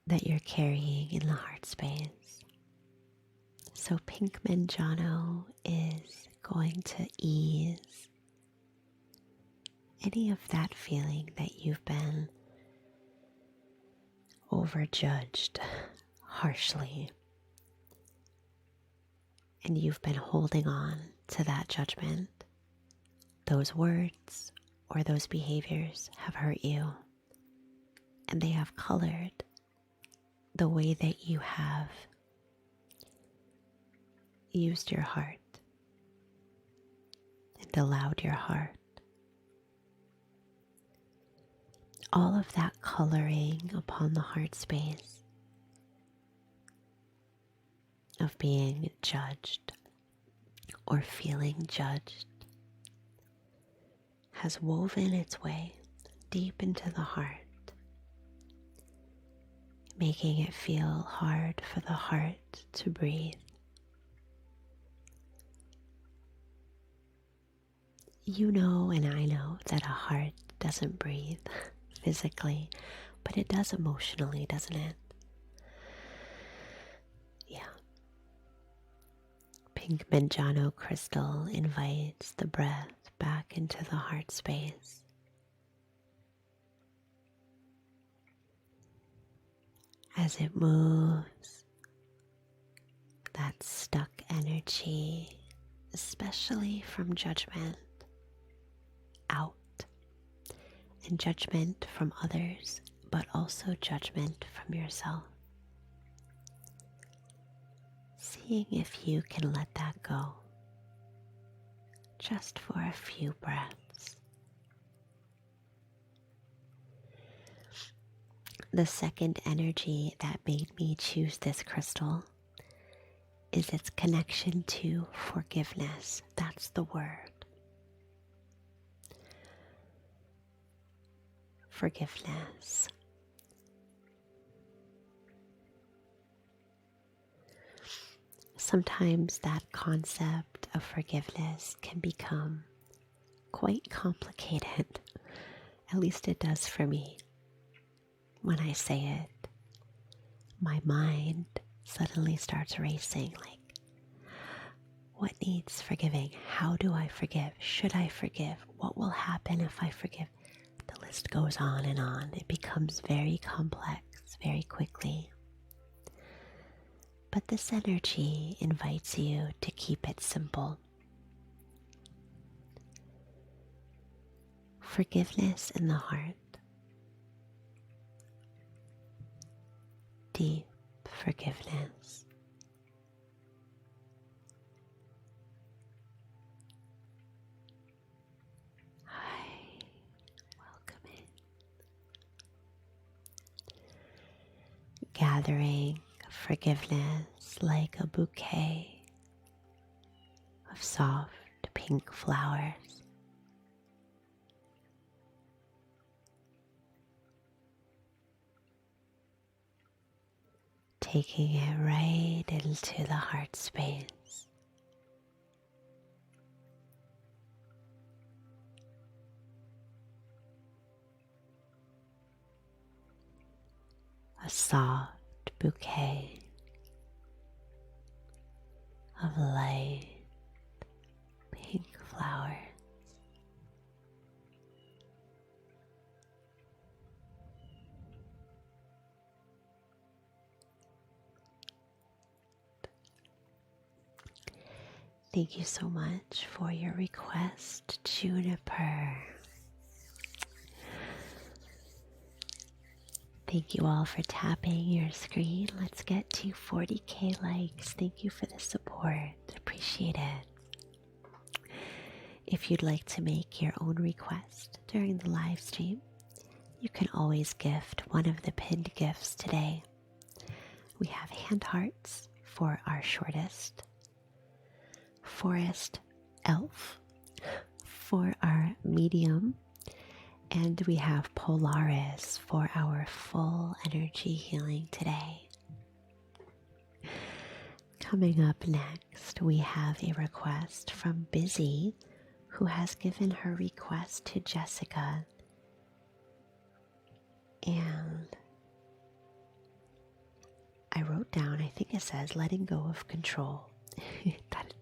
that you're carrying in the heart space. So pink Manjano is going to ease any of that feeling that you've been overjudged harshly, and you've been holding on to that judgment. Those words or those behaviors have hurt you, and they have colored the way that you have used your heart and allowed your heart. All of that coloring upon the heart space of being judged or feeling judged has woven its way deep into the heart, making it feel hard for the heart to breathe. You know, and I know that a heart doesn't breathe physically, but it does emotionally, doesn't it? Yeah. Pink Manjano crystal invites the breath back into the heart space. As it moves, that stuck energy, especially from judgment, out. And judgment from others, but also judgment from yourself. Seeing if you can let that go, just for a few breaths. The second energy that made me choose this crystal is its connection to forgiveness. That's the word. Forgiveness. Sometimes that concept of forgiveness can become quite complicated. At least it does for me. When I say it, my mind suddenly starts racing, like, what needs forgiving? How do I forgive? Should I forgive? What will happen if I forgive? The list goes on and on. It becomes very complex very quickly. But this energy invites you to keep it simple. Forgiveness in the heart. Deep forgiveness. Hi, welcome in. Gathering forgiveness like a bouquet of soft pink flowers. Taking it right into the heart space. A soft bouquet of light pink flowers. Thank you so much for your request, Juniper. Thank you all for tapping your screen. Let's get to 40K likes. Thank you for the support. Appreciate it. If you'd like to make your own request during the live stream, you can always gift one of the pinned gifts today. We have hand hearts for our shortest, forest elf for our medium, and we have Polaris for our full energy healing today. Coming up next, we have a request from Busy, who has given her request to Jessica. And I wrote down, I think it says, letting go of control.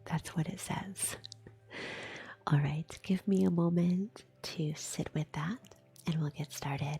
That's what it says. All right, give me a moment to sit with that and we'll get started.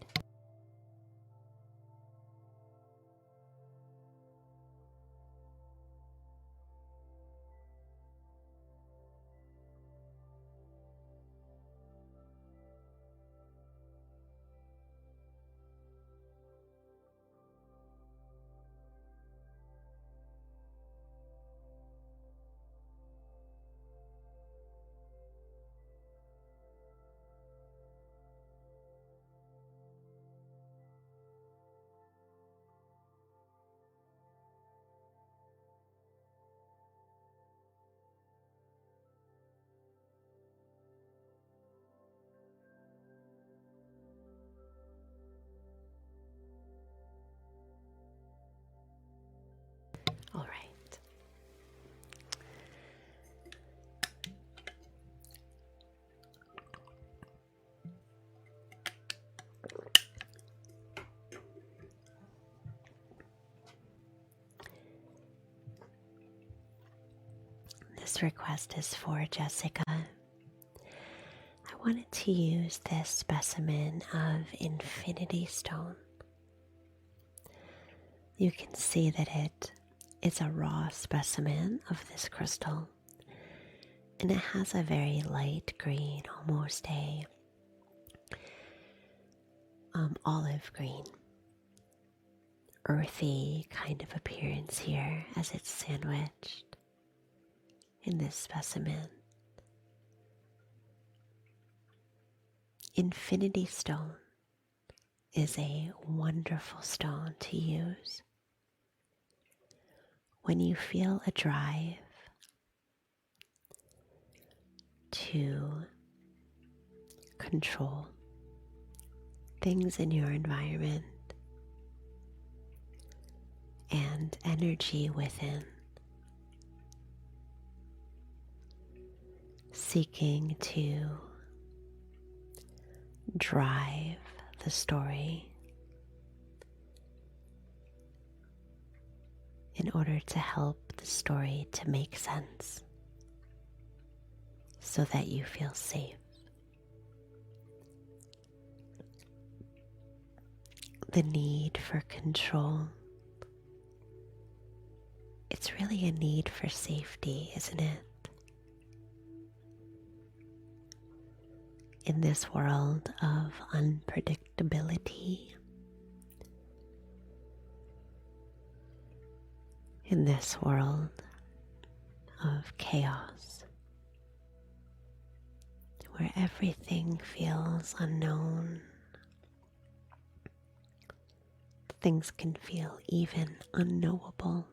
All right. This request is for Jessica. I wanted to use this specimen of Infinity Stone. You can see that it is a raw specimen of this crystal, and it has a very light green, almost a olive green, earthy kind of appearance here as it's sandwiched in this specimen. Infinity Stone is a wonderful stone to use when you feel a drive to control things in your environment and energy within, seeking to drive the story in order to help the story to make sense so that you feel safe. The need for control, it's really a need for safety, isn't it? In this world of unpredictability, in this world of chaos, where everything feels unknown, things can feel even unknowable.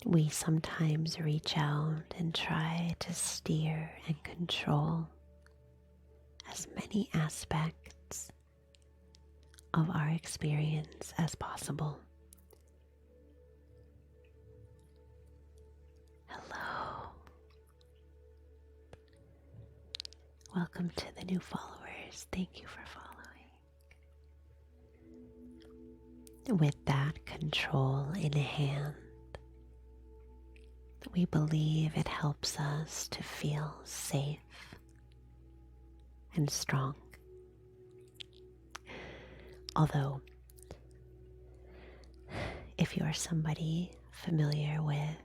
We sometimes reach out and try to steer and control as many aspects of our experience as possible. Hello. Welcome to the new followers. Thank you for following. With that control in hand, we believe it helps us to feel safe and strong. Although, if you are somebody familiar with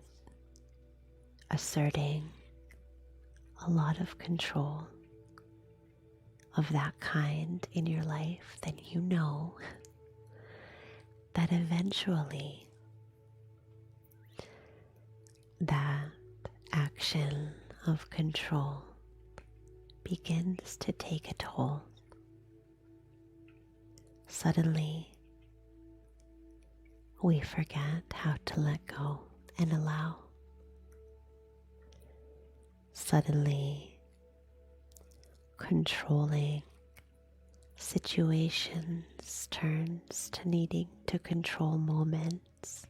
asserting a lot of control of that kind in your life, then you know that eventually that action of control begins to take a toll. Suddenly, we forget how to let go and allow. Suddenly, controlling situations turns to needing to control moments.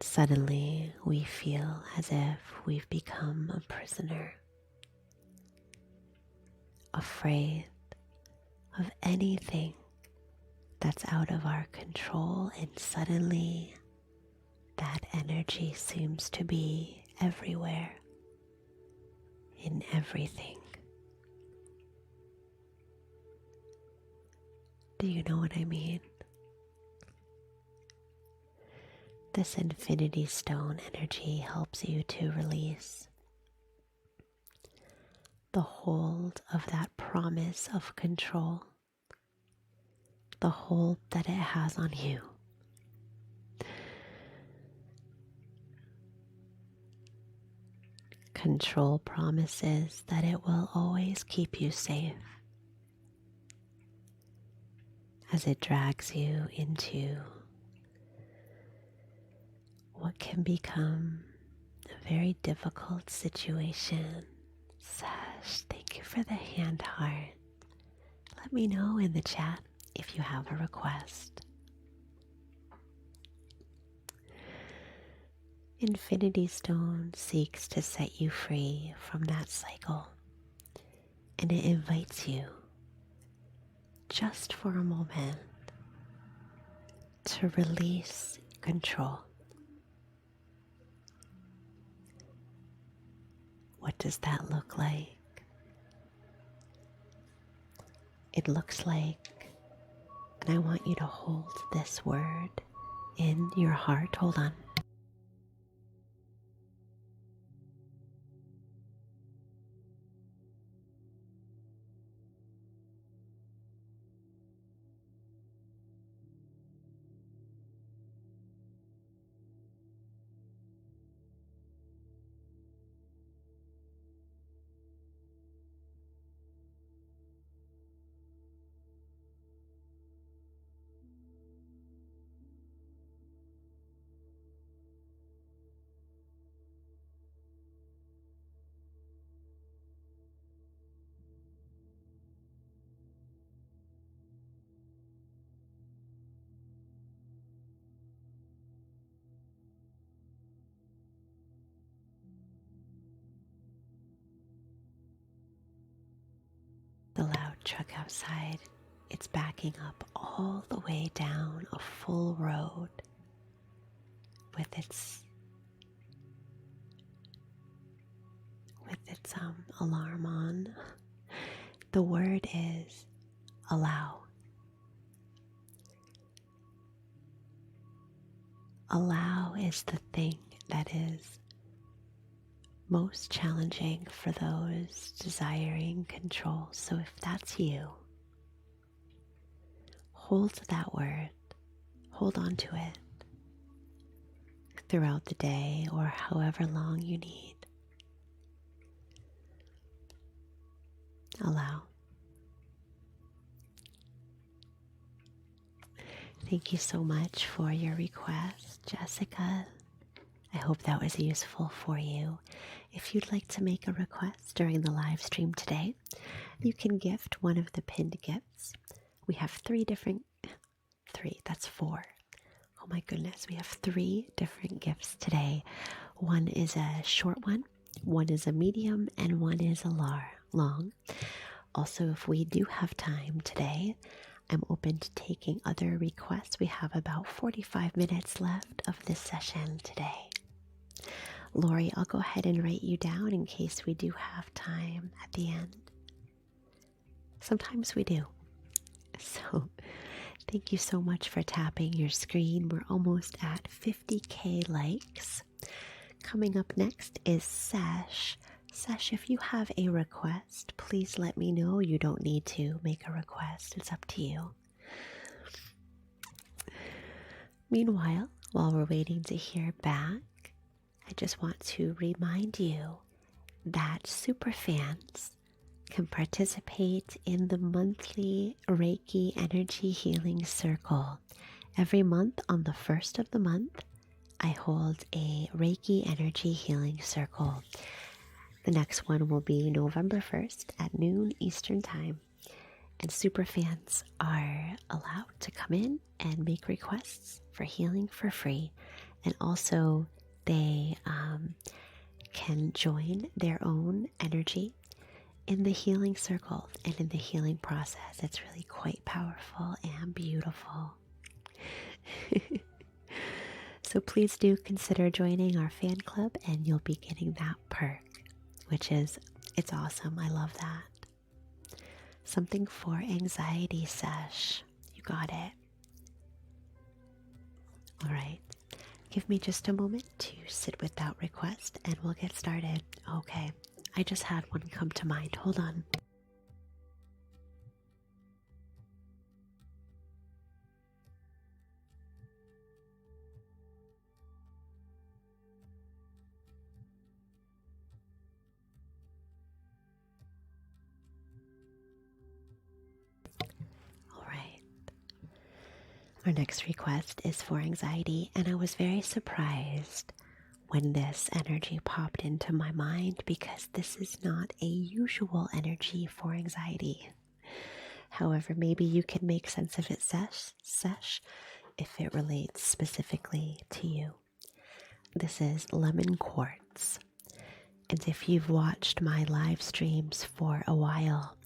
Suddenly, we feel as if we've become a prisoner, afraid of anything that's out of our control, and suddenly that energy seems to be everywhere, in everything. Do you know what I mean? This infinity stone energy helps you to release the hold of that promise of control, the hold that it has on you. Control promises that it will always keep you safe as it drags you into what can become a very difficult situation. Sash, thank you for the hand heart. Let me know in the chat if you have a request. Infinity Stone seeks to set you free from that cycle, and it invites you, just for a moment, to release control. What does that look like? It looks like, and I want you to hold this word in your heart. Hold on. The loud truck outside, it's backing up all the way down a full road with its alarm on. The word is allow. Allow is the thing that is most challenging for those desiring control. So if that's you, hold that word, hold on to it throughout the day or however long you need. Allow. Thank you so much for your request, Jessica. I hope that was useful for you. If you'd like to make a request during the live stream today, you can gift one of the pinned gifts. We have four. Oh my goodness, we have 3 different gifts today. One is a short one is a medium, and one is a long. Also, if we do have time today, I'm open to taking other requests. We have about 45 minutes left of this session today. Lori, I'll go ahead and write you down in case we do have time at the end. Sometimes we do. So thank you so much for tapping your screen. We're almost at 50K likes. Coming up next is Sesh. Sesh, if you have a request, please let me know. You don't need to make a request. It's up to you. Meanwhile, while we're waiting to hear back, I just want to remind you that superfans can participate in the monthly Reiki energy healing circle. Every month on the first of the month, I hold a Reiki energy healing circle. The next one will be November 1st at noon Eastern Time. And superfans are allowed to come in and make requests for healing for free. And also they can join their own energy in the healing circle and in the healing process. It's really quite powerful and beautiful. So please do consider joining our fan club and you'll be getting that perk, which is, it's awesome. I love that. Something for anxiety sesh. You got it. All right. Give me just a moment to sit with that request and we'll get started. Okay. I just had one come to mind. Hold on. All right. Our next request is for anxiety, and I was very surprised when this energy popped into my mind because this is not a usual energy for anxiety. However, maybe you can make sense of it, Sesh, if it relates specifically to you. This is lemon quartz. And if you've watched my live streams for a while,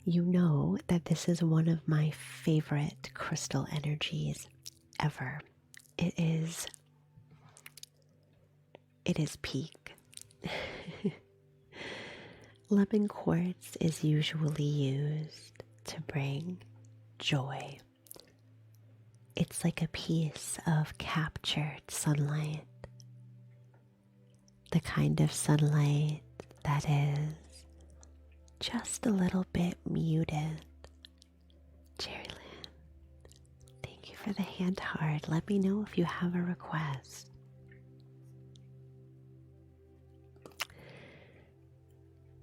you know that this is one of my favorite crystal energies ever. It is peak. Lemon quartz is usually used to bring joy. It's like a piece of captured sunlight. The kind of sunlight that is just a little bit muted. Jerrylyn, thank you for the hand heart. Let me know if you have a request.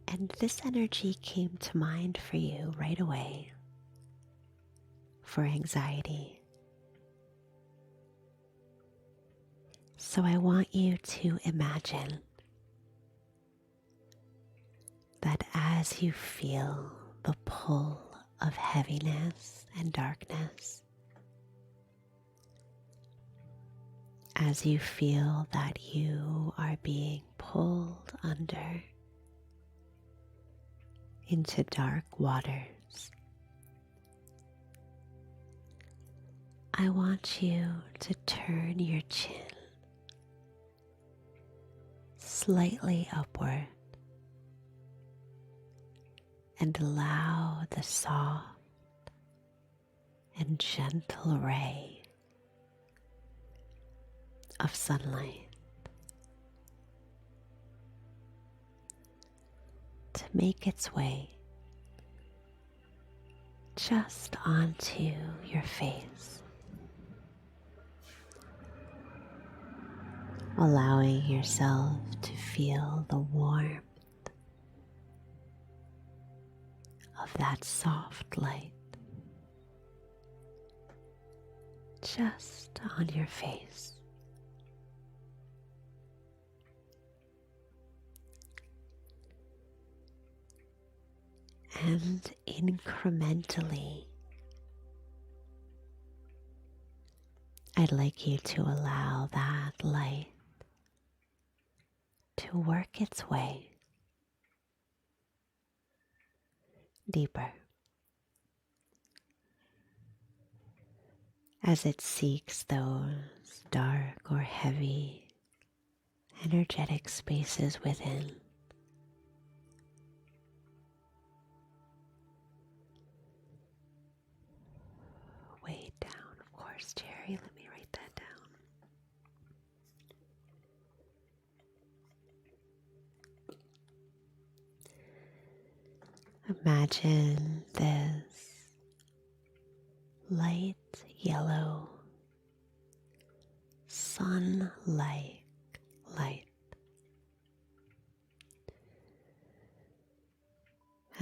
And this energy came to mind for you right away for anxiety. So I want you to imagine that as you feel the pull of heaviness and darkness, as you feel that you are being pulled under into dark waters, I want you to turn your chin slightly upward and allow the soft and gentle ray of sunlight to make its way just onto your face, allowing yourself to feel the warmth of that soft light just on your face. And incrementally, I'd like you to allow that light to work its way deeper as it seeks those dark or heavy energetic spaces within. Way down, of course, Jerry. Let me write that down. Imagine this light yellow sun-like light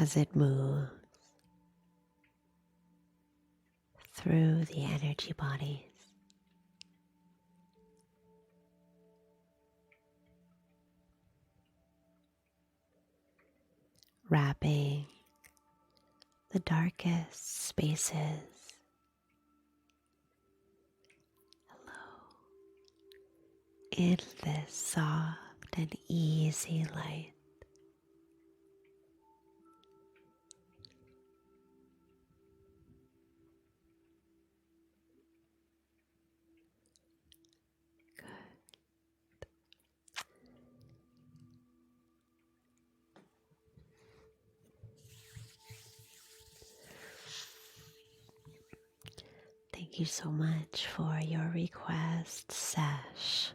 as it moves through the energy bodies. Wrapping the darkest spaces. In this soft and easy light. Thank you so much for your request, Sesh.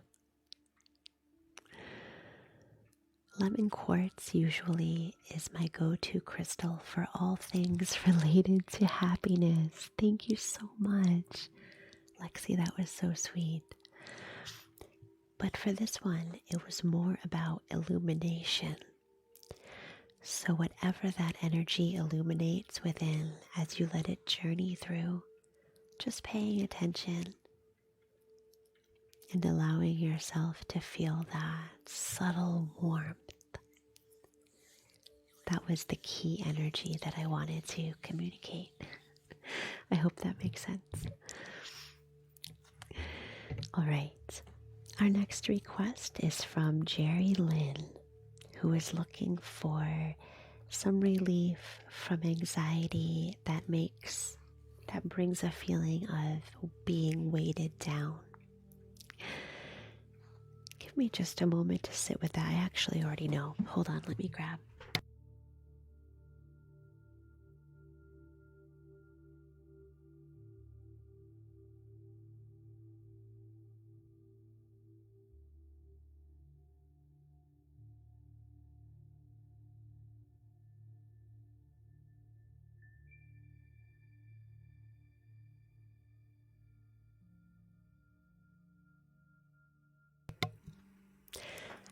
Lemon quartz usually is my go-to crystal for all things related to happiness. Thank you so much. Lexi, that was so sweet. But for this one, it was more about illumination. So whatever that energy illuminates within as you let it journey through, just paying attention and allowing yourself to feel that subtle warmth. That was the key energy that I wanted to communicate. I hope that makes sense. All right. Our next request is from Jerry Lynn, who is looking for some relief from anxiety that brings a feeling of being weighted down. Give me just a moment to sit with that. I actually already know. Hold on, let me grab.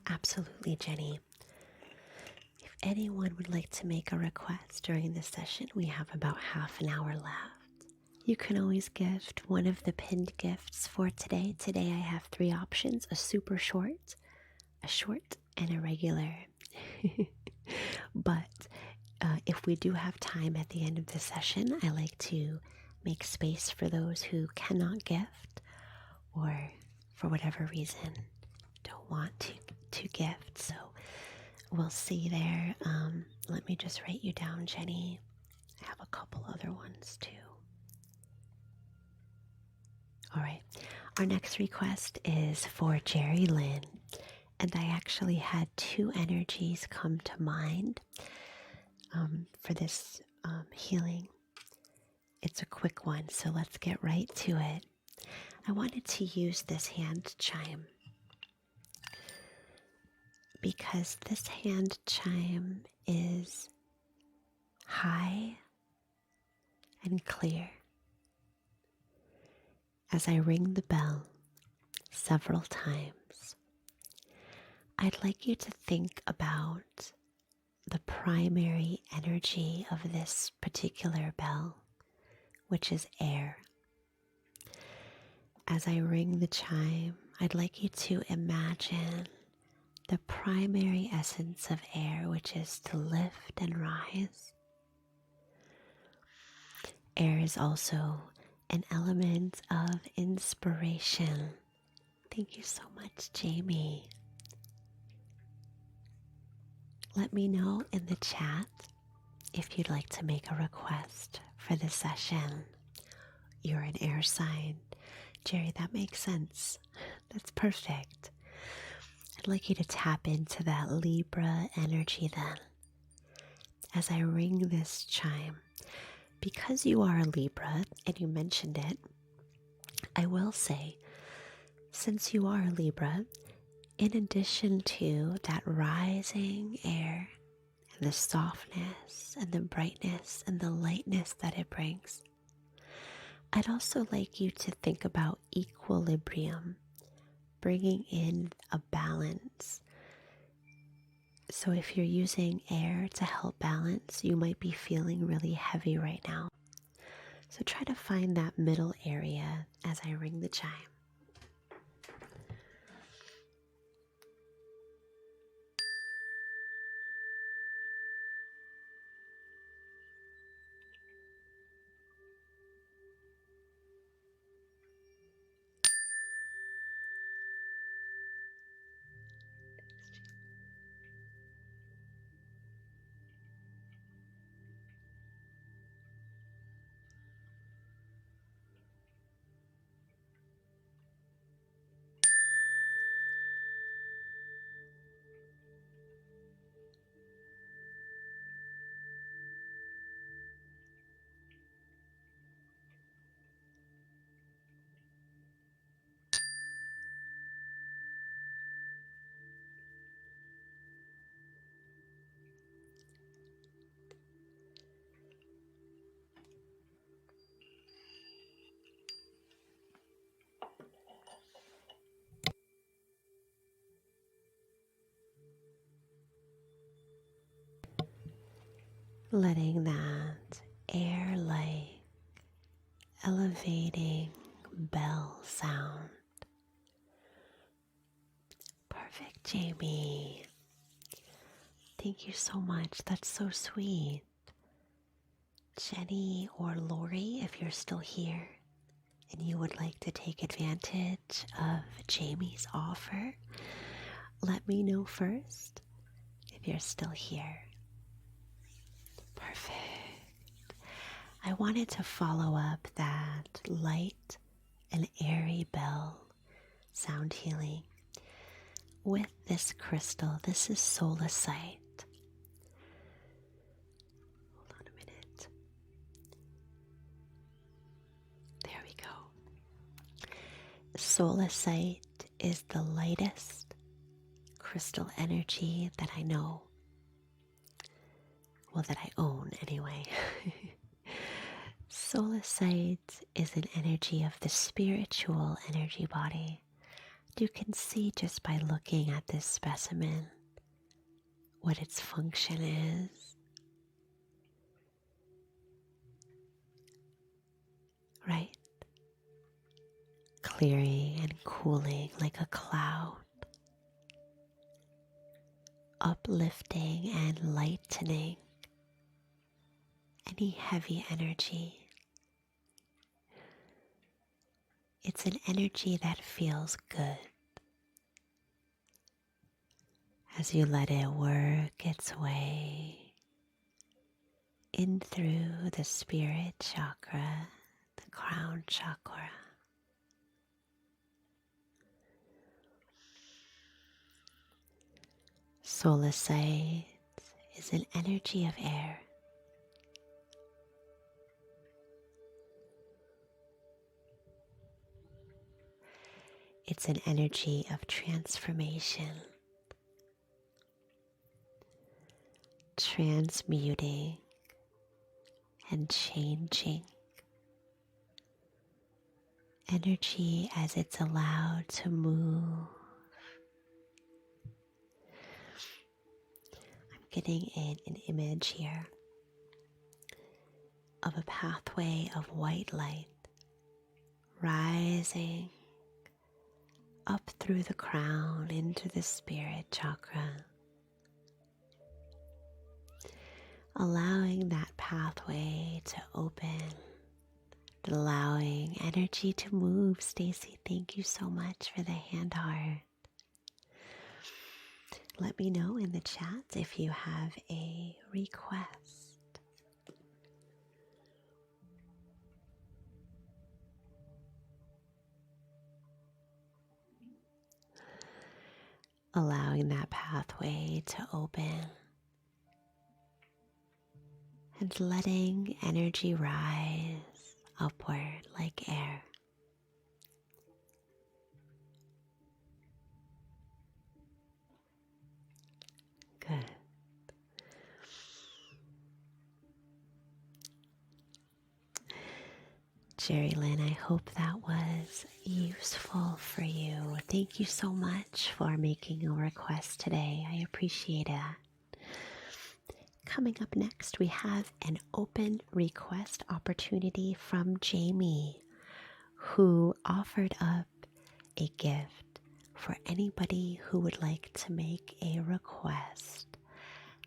Absolutely, Jenny. If anyone would like to make a request during this session, we have about half an hour left. You can always gift one of the pinned gifts for today. Today I have 3 options: a super short, a short, and a regular. But if we do have time at the end of the session, I like to make space for those who cannot gift or for whatever reason don't want to gift. So we'll see there. Let me just write you down, Jenny. I have a couple other ones too. All right. Our next request is for Jerry Lynn. And I actually had 2 energies come to mind for this healing. It's a quick one, so let's get right to it. I wanted to use this hand chime because this hand chime is high and clear. As I ring the bell several times, I'd like you to think about the primary energy of this particular bell, which is air. As I ring the chime, I'd like you to imagine the primary essence of air, which is to lift and rise. Air is also an element of inspiration. Thank you so much, Jamie. Let me know in the chat if you'd like to make a request for this session. You're an air sign. Jerry, that makes sense. That's perfect. I'd like you to tap into that Libra energy then. As I ring this chime, because you are a Libra and you mentioned it, I will say, since you are a Libra, in addition to that rising air and the softness and the brightness and the lightness that it brings, I'd also like you to think about equilibrium, bringing in a balance So if you're using air to help balance, you might be feeling really heavy right now. So try to find that middle area as I ring the chime. Letting that air-like, elevating bell sound. Perfect, Jamie. Thank you so much. That's so sweet. Jenny or Lori, if you're still here and you would like to take advantage of Jamie's offer, let me know first if you're still here. Perfect. I wanted to follow up that light and airy bell sound healing with this crystal. This is solasite. Hold on a minute. There we go. Solasite is the lightest crystal energy that I know. Well, that I own anyway. Solasite is an energy of the spiritual energy body. You can see just by looking at this specimen what its function is. Right? Clearing and cooling like a cloud. Uplifting and lightening any heavy energy. It's an energy that feels good as you let it work its way in through the spirit chakra, the crown chakra. Solasite is an energy of air. It's an energy of transformation, transmuting and changing. Energy as it's allowed to move. I'm getting in an image here of a pathway of white light rising up through the crown into the spirit chakra, allowing that pathway to open, allowing energy to move. Stacy, thank you so much for the hand heart. Let me know in the chat if you have a request. Allowing that pathway to open and letting energy rise upward like air. Good. Jerry Lynn, I hope that was useful for you. Thank you so much for making a request today. I appreciate it. Coming up next, we have an open request opportunity from Jamie, who offered up a gift for anybody who would like to make a request.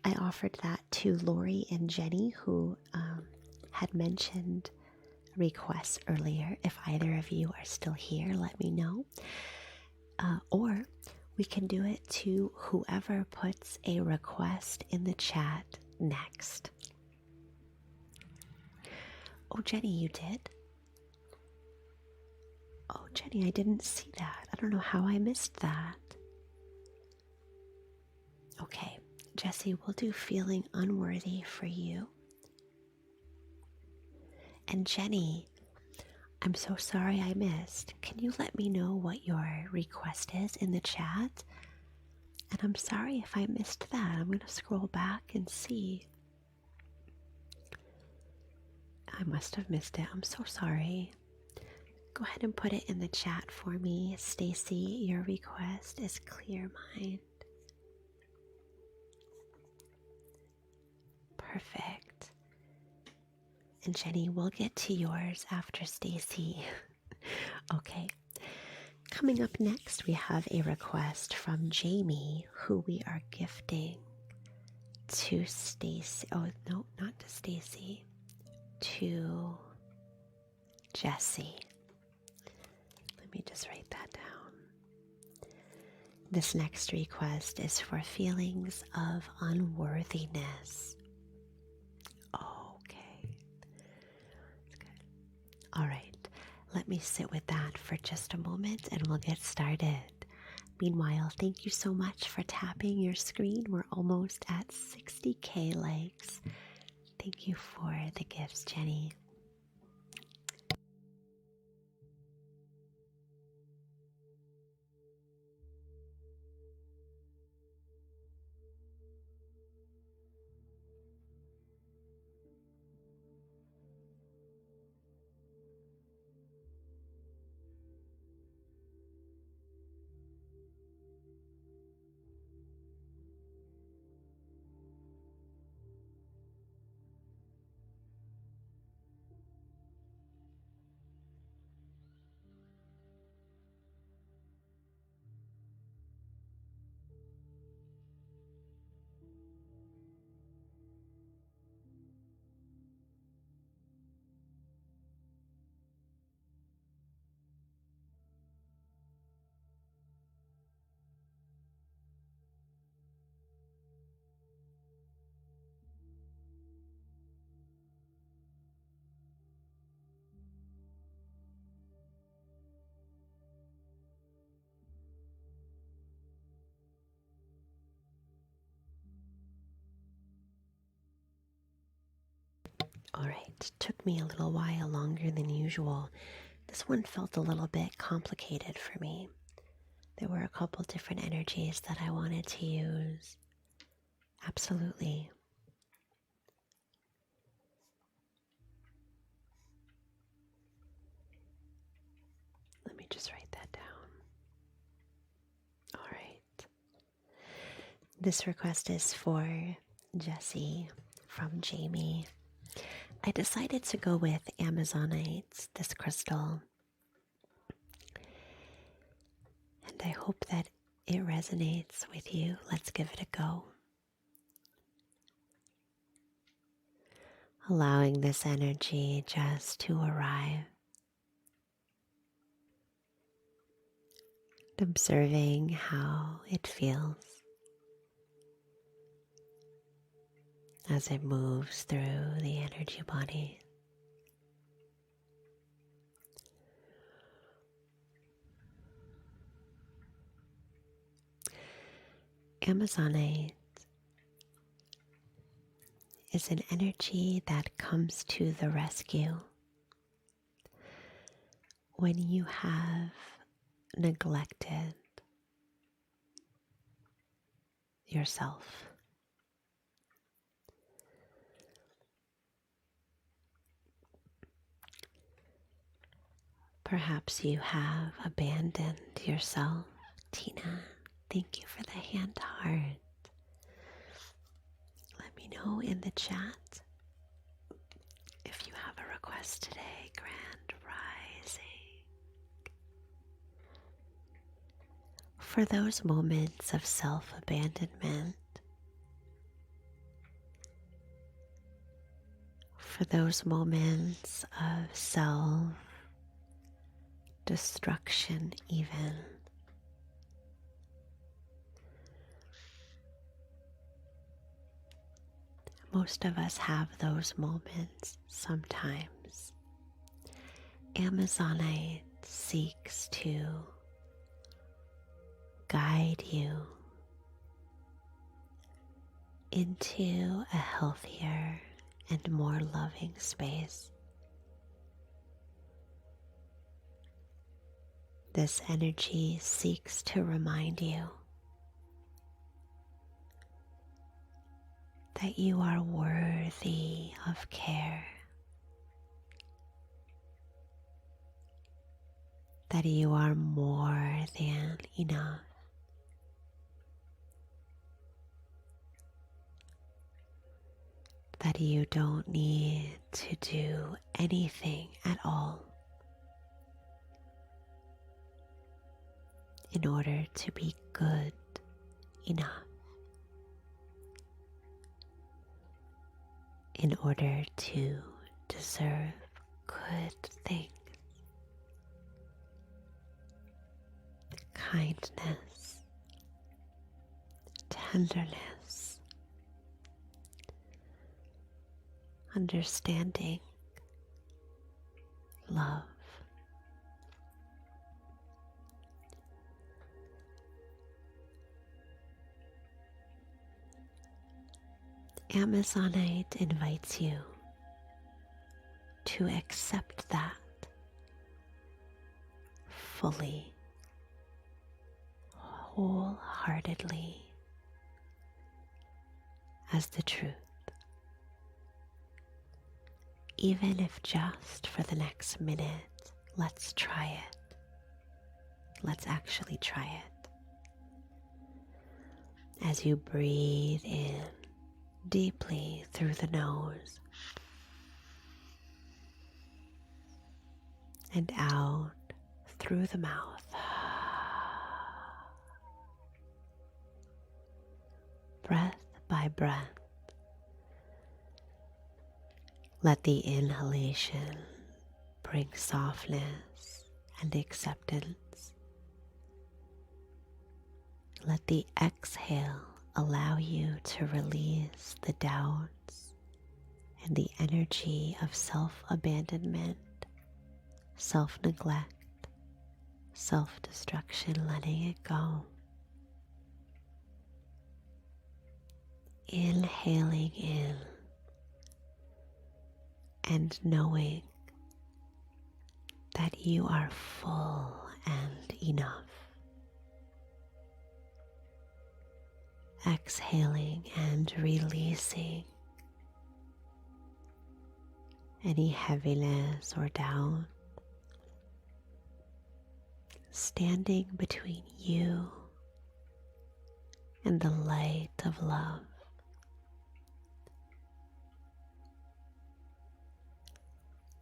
I offered that to Lori and Jenny, who had mentioned requests earlier. If either of you are still here, let me know. Or we can do it to whoever puts a request in the chat next. Oh, Jenny, you did? Oh, Jenny, I didn't see that. I don't know how I missed that. Okay, Jesse, we'll do feeling unworthy for you. And Jenny, I'm so sorry I missed. Can you let me know what your request is in the chat? And I'm sorry if I missed that. I'm going to scroll back and see. I must have missed it. I'm so sorry. Go ahead and put it in the chat for me. Stacy, your request is clear mind. Perfect. And Jenny, we'll get to yours after Stacy. Okay. Coming up next, we have a request from Jamie, who we are gifting to Stacy. Oh, no, not to Stacy. To Jesse. Let me just write that down. This next request is for feelings of unworthiness. Okay. That's good. All right. Let me sit with that for just a moment and we'll get started. Meanwhile, thank you so much for tapping your screen. We're almost at 60K likes. Thank you for the gifts, Jenny. All right, took me a little while longer than usual. This one felt a little bit complicated for me. There were a couple different energies that I wanted to use. Absolutely. Let me just write that down. All right. This request is for Jesse from Jamie. I decided to go with Amazonites, this crystal. And I hope that it resonates with you. Let's give it a go. Allowing this energy just to arrive. Observing how it feels as it moves through the energy body. Amazonite is an energy that comes to the rescue when you have neglected yourself. Perhaps you have abandoned yourself. Tina, thank you for the hand heart. Let me know in the chat if you have a request today. Grand Rising. For those moments of self-abandonment, for those moments of self-destruction even, most of us have those moments sometimes. Amazonite seeks to guide you into a healthier and more loving space. This energy seeks to remind you that you are worthy of care, that you are more than enough, that you don't need to do anything at all in order to be good enough, in order to deserve good things. Kindness, tenderness, understanding, love. Amazonite invites you to accept that fully, wholeheartedly as the truth, even if just for the next minute. Let's try it. Let's actually try it. As you breathe in deeply through the nose and out through the mouth. Breath by breath, let the inhalation bring softness and acceptance. Let the exhale allow you to release the doubts and the energy of self-abandonment, self-neglect, self-destruction, letting it go. Inhaling in and knowing that you are full and enough. Exhaling and releasing any heaviness or doubt, standing between you and the light of love.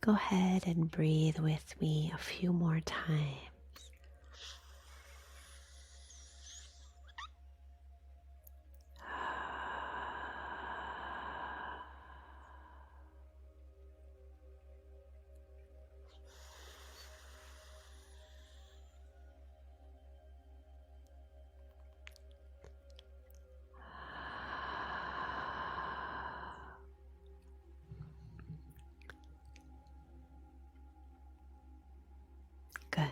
Go ahead and breathe with me a few more times. Good.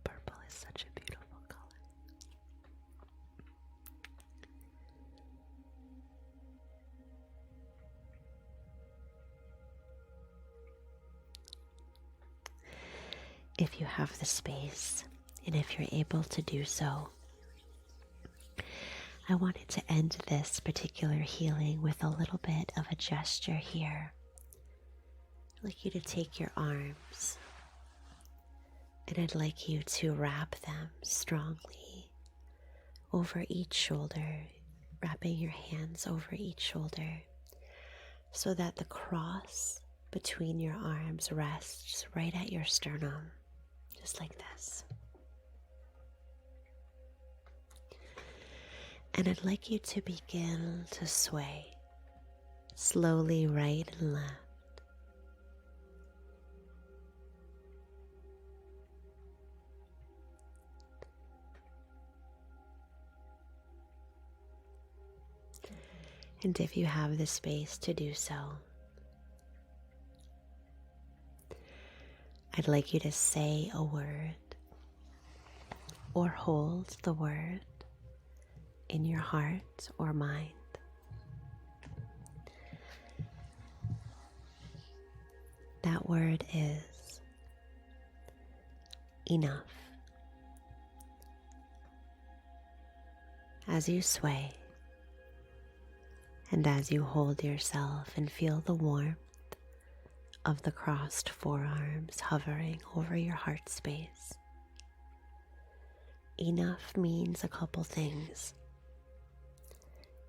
Purple is such a beautiful color. If you have the space and if you're able to do so, I wanted to end this particular healing with a little bit of a gesture here. I'd like you to take your arms and I'd like you to wrap them strongly over each shoulder, wrapping your hands over each shoulder so that the cross between your arms rests right at your sternum, just like this. And I'd like you to begin to sway slowly right and left. And if you have the space to do so, I'd like you to say a word or hold the word in your heart or mind. That word is enough. As you sway and as you hold yourself and feel the warmth of the crossed forearms hovering over your heart space, enough means a couple things.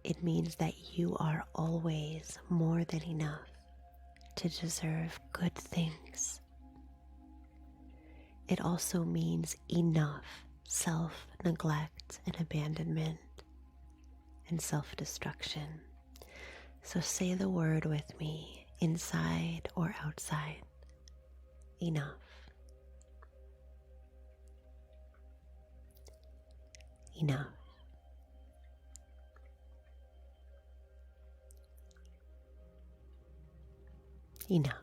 It means that you are always more than enough to deserve good things. It also means enough self-neglect and abandonment and self-destruction. So say the word with me, inside or outside. Enough. Enough. Enough.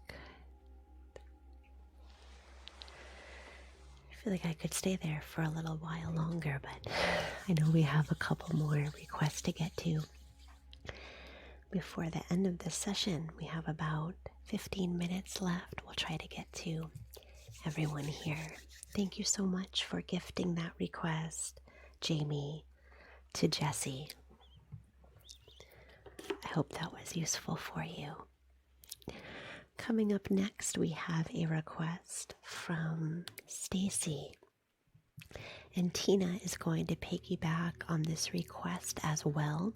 Good. I feel like I could stay there for a little while longer, but I know we have a couple more requests to get to. Before the end of this session, we have about 15 minutes left. We'll try to get to everyone here. Thank you so much for gifting that request, Jamie, to Jessie. I hope that was useful for you. Coming up next, we have a request from Stacy. And Tina is going to piggyback on this request as well.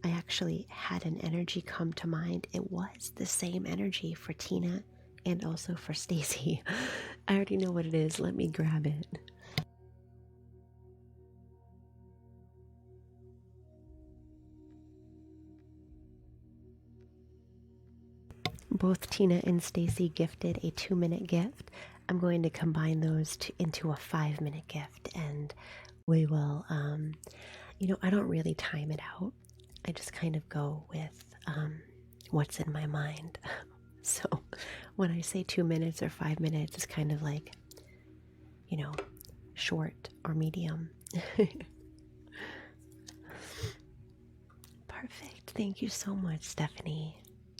I actually had an energy come to mind. It was the same energy for Tina and also for Stacy. I already know what it is. Let me grab it. Both Tina and Stacy gifted a 2-minute gift. I'm going to combine those into a 5-minute gift, and we will, I don't really time it out. I just kind of go with what's in my mind. So when I say 2 minutes or 5 minutes, it's kind of like, short or medium. Perfect. Thank you so much, Stephanie.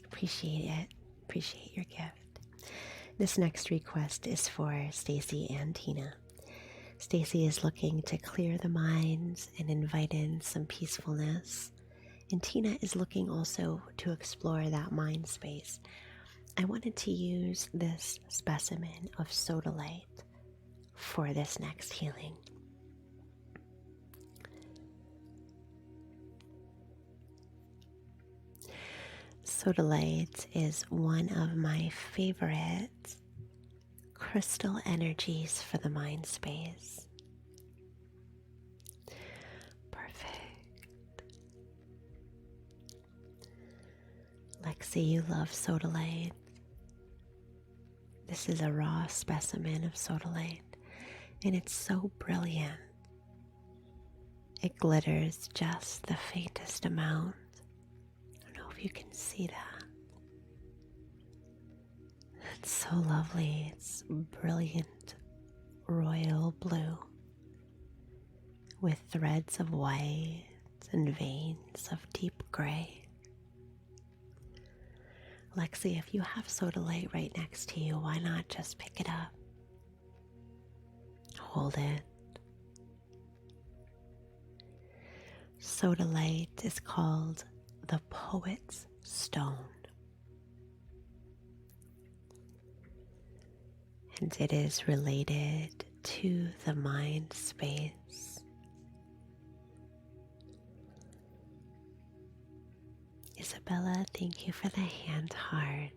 Appreciate it. Appreciate your gift. This next request is for Stacy and Tina. Stacy is looking to clear the minds and invite in some peacefulness. And Tina is looking also to explore that mind space. I wanted to use this specimen of sodalite for this next healing. Sodalite is one of my favorite crystal energies for the mind space. Perfect. Lexi, you love sodalite. This is a raw specimen of sodalite, and it's so brilliant. It glitters just the faintest amount. I don't know if you can see that. It's so lovely. It's brilliant royal blue with threads of white and veins of deep gray. Lexi, if you have sodalite right next to you, why not just pick it up? Hold it. sodalite is called the Poet's Stone. And it is related to the mind space. Isabella, thank you for the hand heart.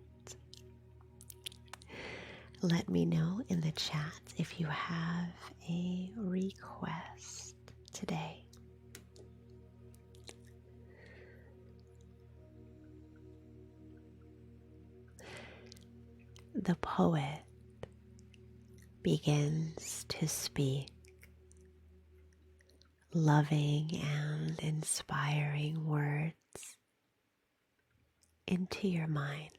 Let me know in the chat if you have a request today. The poet begins to speak loving and inspiring words into your mind.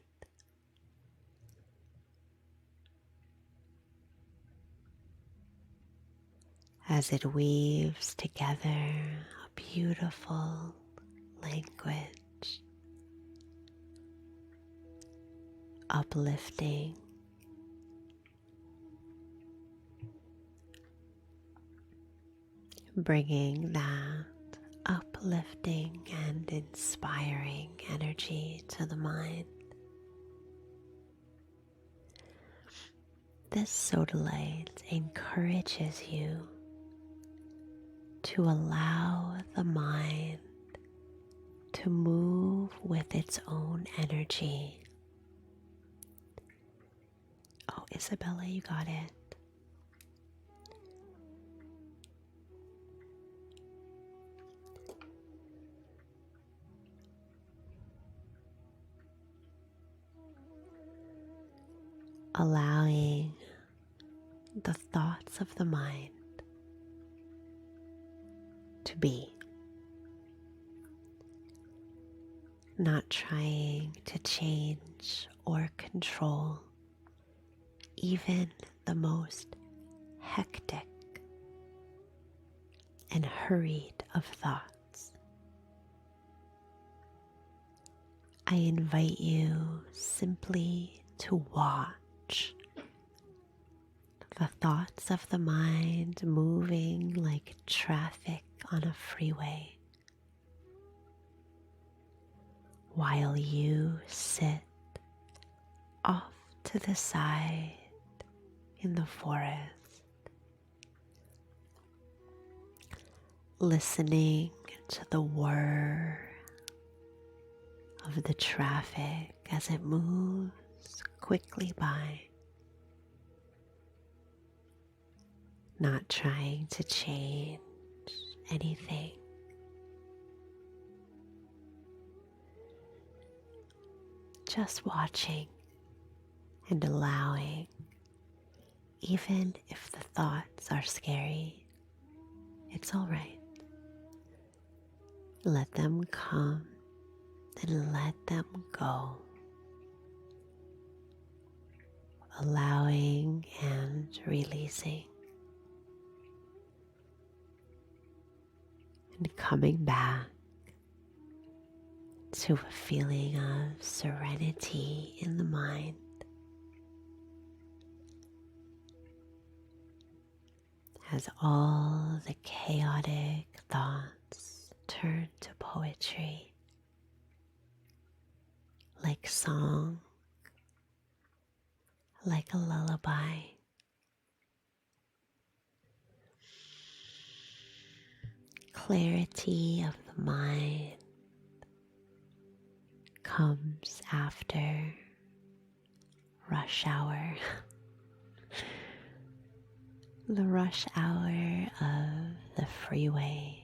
As it weaves together a beautiful language, uplifting, bringing that uplifting and inspiring energy to the mind. This sodalite encourages you to allow the mind to move with its own energy. Oh, Isabella, you got it. Allowing the thoughts of the mind to be. Not trying to change or control even the most hectic and hurried of thoughts. I invite you simply to watch the thoughts of the mind moving like traffic on a freeway, while you sit off to the side in the forest, listening to the whir of the traffic as it moves quickly by, not trying to change anything. Just watching and allowing, even if the thoughts are scary, it's all right. Let them come and let them go. Allowing and releasing. And coming back to a feeling of serenity in the mind. As all the chaotic thoughts turn to poetry, like song, like a lullaby. Clarity of the mind comes after rush hour. The rush hour of the freeway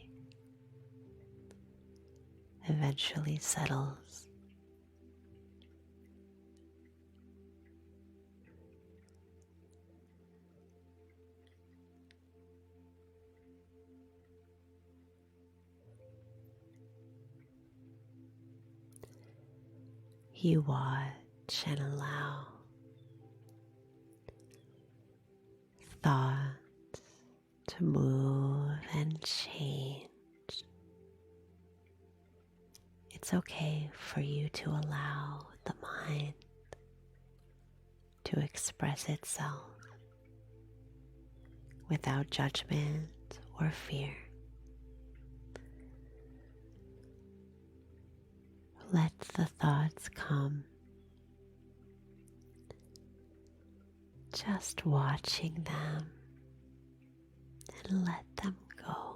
eventually settles. You watch and allow thoughts to move and change. It's okay for you to allow the mind to express itself without judgment or fear. Let the thoughts come. Just watching them and let them go.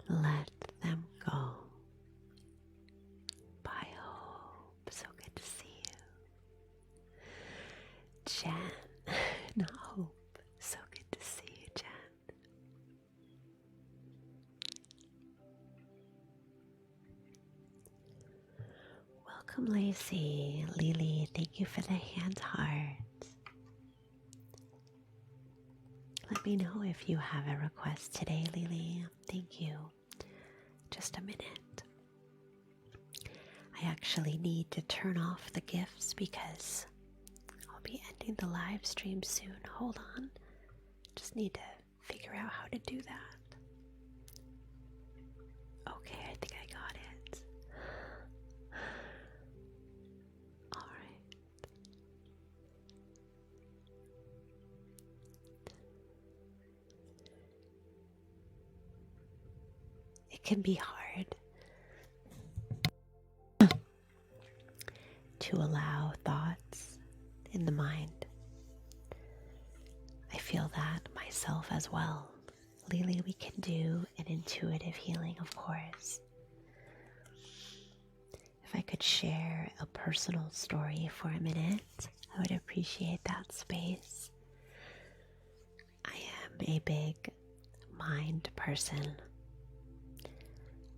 Let them go. Bye, Hope. So good to see you. Jen, not Hope. So good to see you, Jen. Welcome, Lacey. Lily, thank you for the hand hearts. Let me know if you have a request today, Lily. Thank you. Just a minute. I actually need to turn off the gifts because I'll be ending the live stream soon. Hold on. Just need to figure out how to do that. Okay, I think I got it. Alright. It can be hard to allow thoughts in the mind. I feel that myself as well. Lily, we can do an intuitive healing, of course. If I could share a personal story for a minute, I would appreciate that space. I am a big mind person.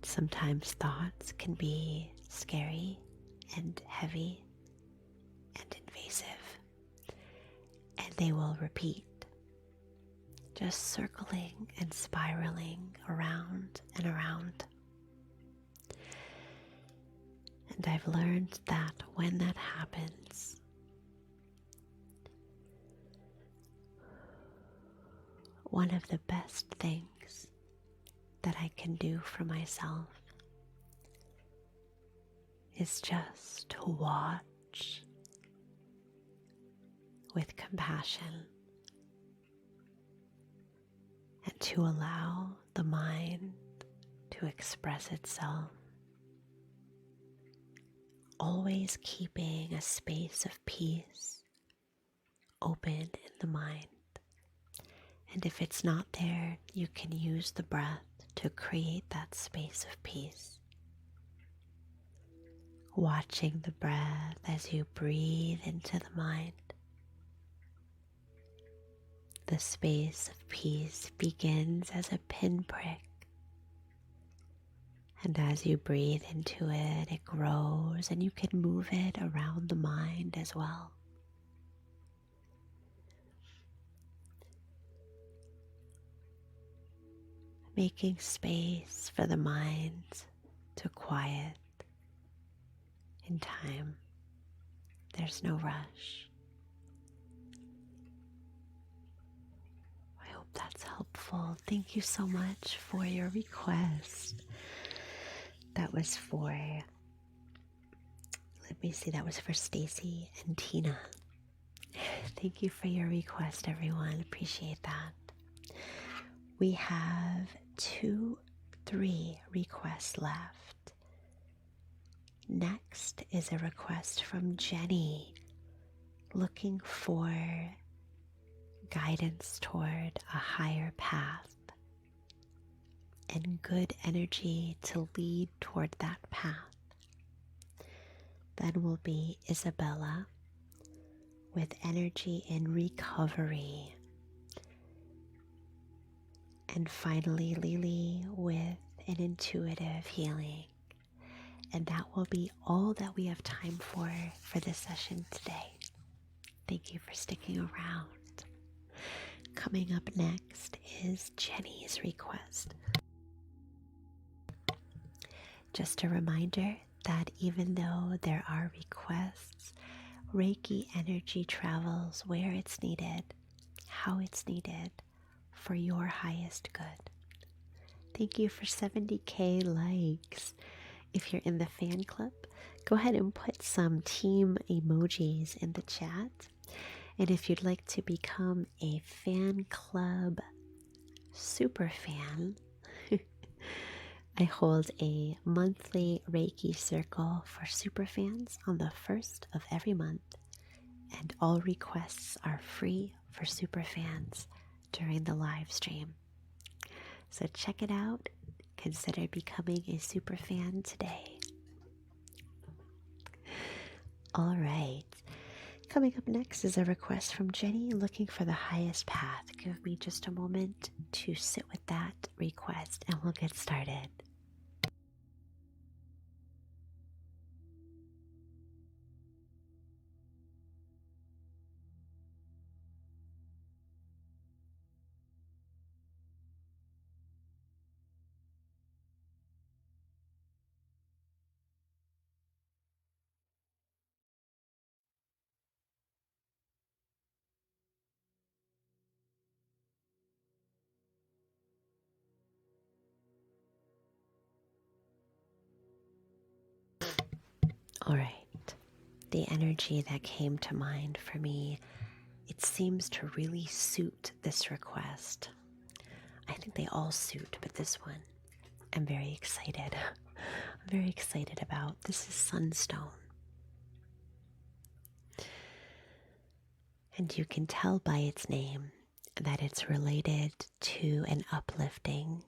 Sometimes thoughts can be scary and heavy and invasive, and they will repeat, just circling and spiraling around and around. And I've learned that when that happens, one of the best things that I can do for myself is just to watch with compassion and to allow the mind to express itself, always keeping a space of peace open in the mind. And if it's not there, you can use the breath to create that space of peace. Watching the breath as you breathe into the mind. The space of peace begins as a pinprick, and as you breathe into it, it grows, and you can move it around the mind as well. Making space for the mind to quiet in time. There's no rush. I hope that's helpful. Thank you so much for your request. That was for, let me see, that was for Stacy and Tina. Thank you for your request, everyone. Appreciate that. We have 3 requests left. Next is a request from Jenny, looking for guidance toward a higher path and good energy to lead toward that path. Then will be Isabella with energy in recovery. And finally, Lily with an intuitive healing. And that will be all that we have time for this session today. Thank you for sticking around. Coming up next is Jenny's request. Just a reminder that even though there are requests, Reiki energy travels where it's needed, how it's needed, for your highest good. Thank you for 70K likes. If you're in the fan club, go ahead and put some team emojis in the chat. And if you'd like to become a fan club superfan, I hold a monthly Reiki circle for superfans on the first of every month, and all requests are free for superfans during the live stream. So check it out. Consider becoming a superfan today. All right. Coming up next is a request from Jenny looking for the highest path. Give me just a moment to sit with that request and we'll get started. All right. The energy that came to mind for me, it seems to really suit this request. I think they all suit, but this one I'm very excited. I'm very excited about. This is sunstone. And you can tell by its name that it's related to an uplifting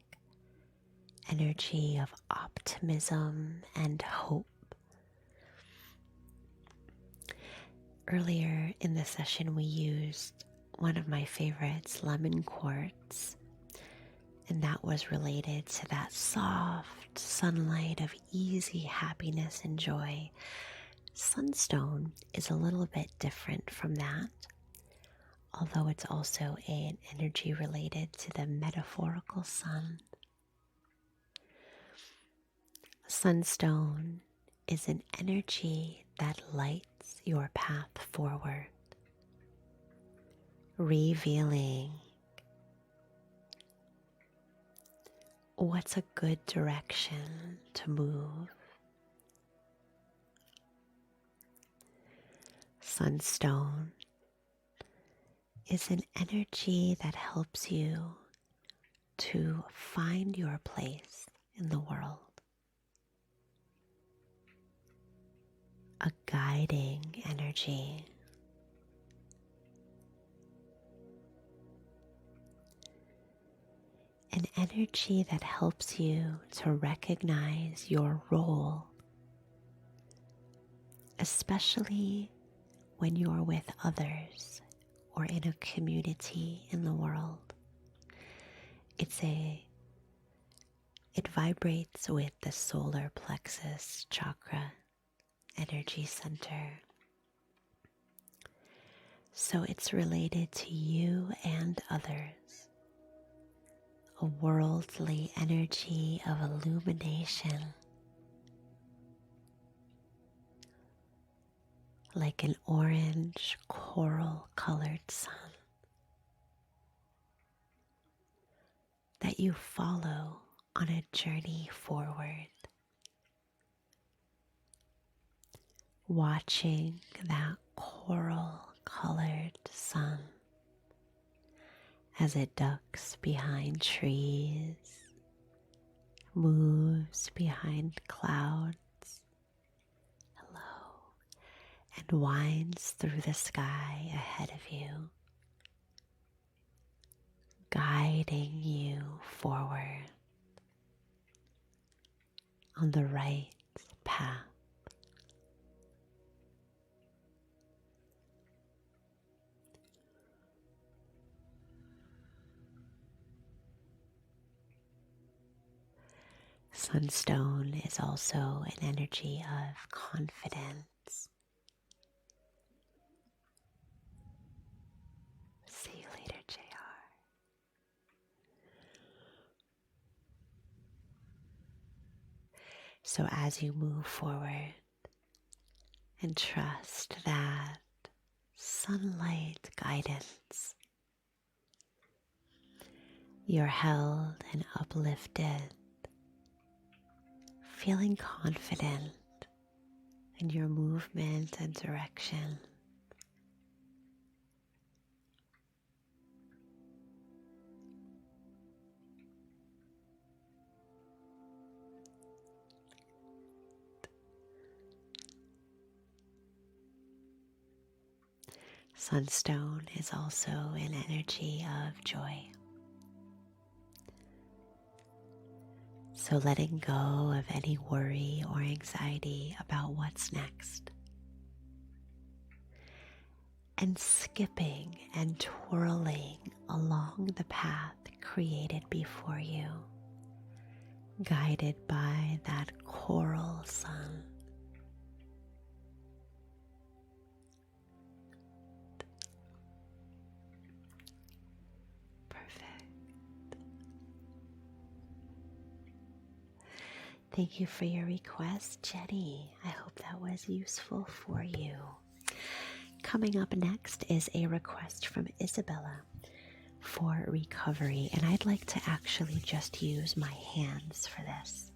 energy of optimism and hope. Earlier in the session, we used one of my favorites, lemon quartz, and that was related to that soft sunlight of easy happiness and joy. Sunstone is a little bit different from that, although it's also an energy related to the metaphorical sun. Sunstone is an energy that lights your path forward, revealing what's a good direction to move. Sunstone is an energy that helps you to find your place in the world, a guiding energy. An energy that helps you to recognize your role, especially when you're with others or in a community in the world. It vibrates with the solar plexus chakra energy center. So it's related to you and others, a worldly energy of illumination, like an orange coral colored sun that you follow on a journey forward, watching that coral colored sun as it ducks behind trees, moves behind clouds, and winds through the sky ahead of you, guiding you forward on the right path. Sunstone is also an energy of confidence. See you later, JR. So as you move forward and trust that sunlight guidance, you're held and uplifted, feeling confident in your movement and direction. Sunstone is also an energy of joy. So letting go of any worry or anxiety about what's next, and skipping and twirling along the path created before you, guided by that coral sun. Perfect. Thank you for your request, Jenny. I hope that was useful for you. Coming up next is a request from Isabella for recovery, and I'd like to actually just use my hands for this.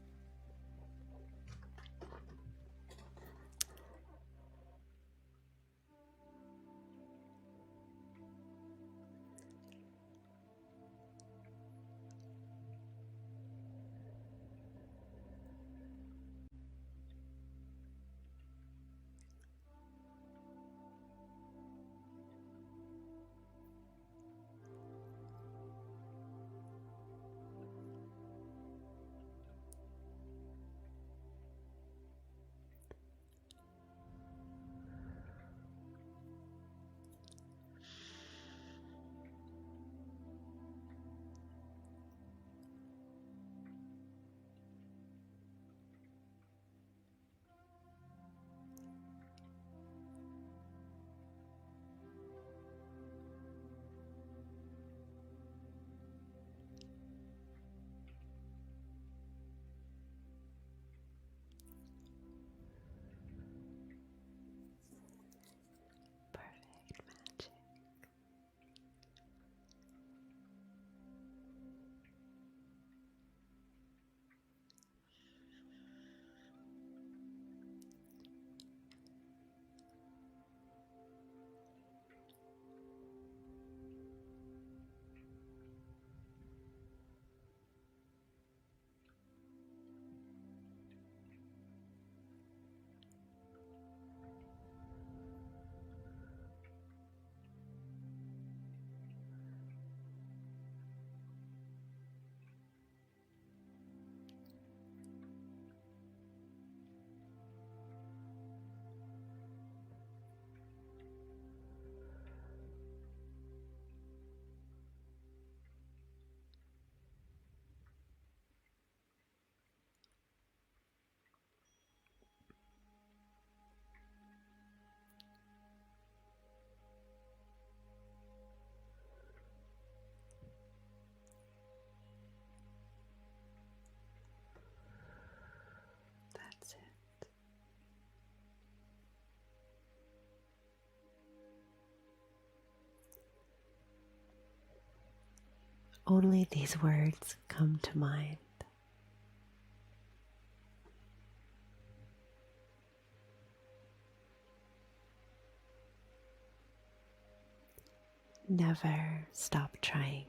That's it. Only these words come to mind. Never stop trying.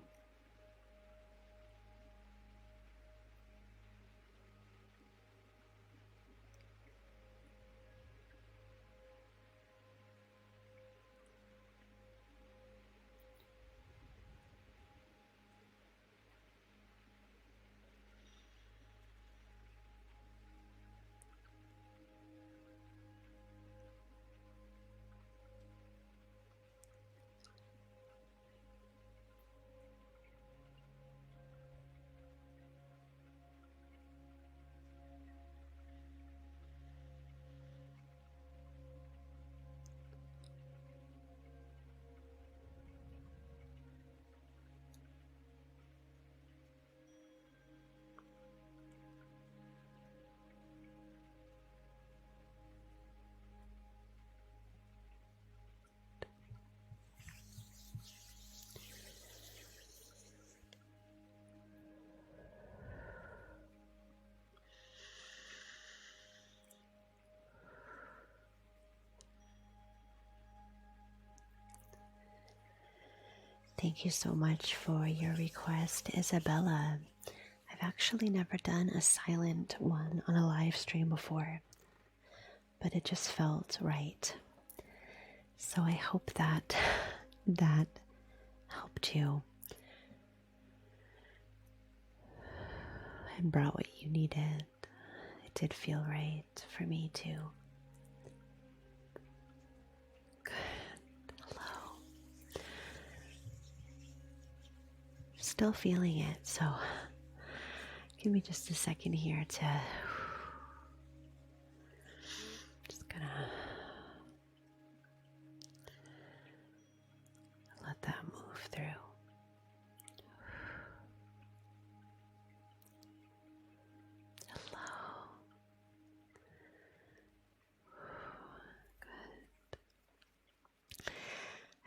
Thank you so much for your request, Isabella. I've actually never done a silent one on a live stream before, but it just felt right. So I hope that that helped you and brought what you needed. It did feel right for me too. Good. Hello. Still feeling it, so give me just a second here to just gonna let that move through. Hello.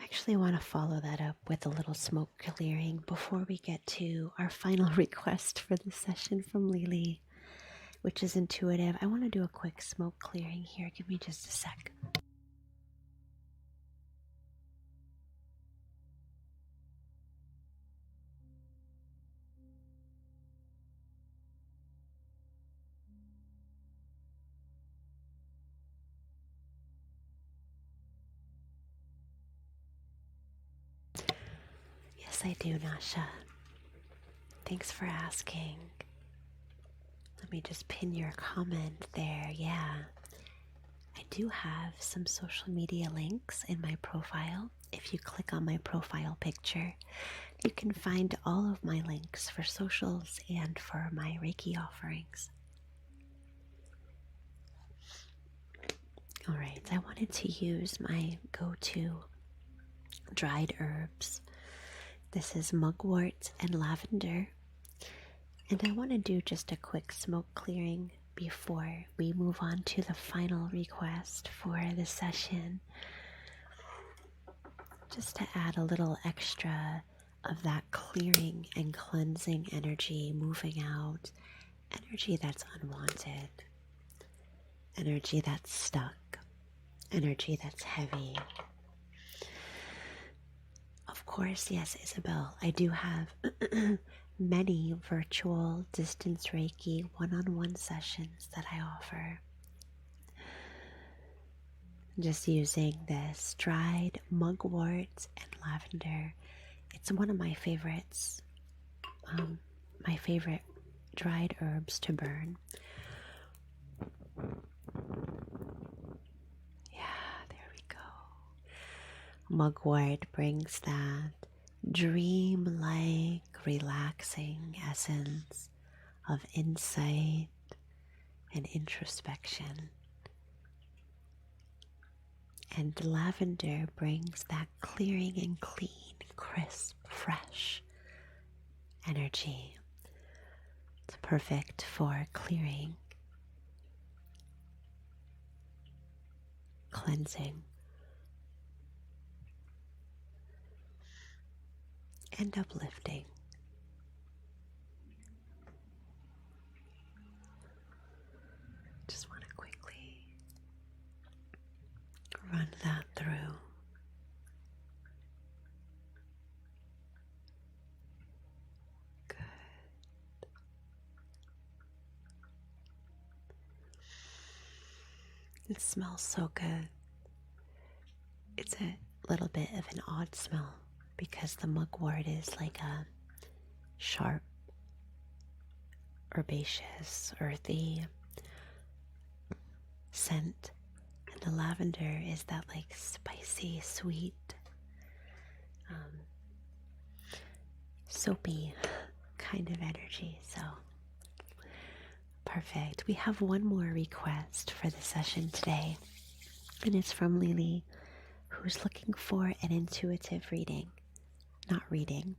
I actually want to follow that up with a little smoke clearing before we get to our final request for the session from Lily, which is intuitive. I want to do a quick smoke clearing here. Give me just a sec. Yes, I do, Nasha. Thanks for asking. Let me just pin your comment there. Yeah, I do have some social media links in my profile. If you click on my profile picture, you can find all of my links for socials and for my Reiki offerings. All right, I wanted to use my go-to dried herbs. This is mugwort and lavender. And I want to do just a quick smoke clearing before we move on to the final request for the session. Just to add a little extra of that clearing and cleansing energy, moving out, energy that's unwanted, energy that's stuck, energy that's heavy. Of course, yes, Isabel, I do have many virtual distance Reiki one-on-one sessions that I offer. Just using this dried mugwort and lavender. It's one of my favorites. My favorite dried herbs to burn. Yeah, there we go. Mugwort brings that dream-like, relaxing essence of insight and introspection. And lavender brings that clearing and clean, crisp, fresh energy. It's perfect for clearing, cleansing, and uplifting. Just want to quickly run that through. Good. It smells so good. It's a little bit of an odd smell because the mugwort is like a sharp, herbaceous, earthy scent. And the lavender is that like spicy, sweet, soapy kind of energy. So perfect. We have one more request for the session today, and it's from Lily, who's looking for an intuitive reading. Not reading,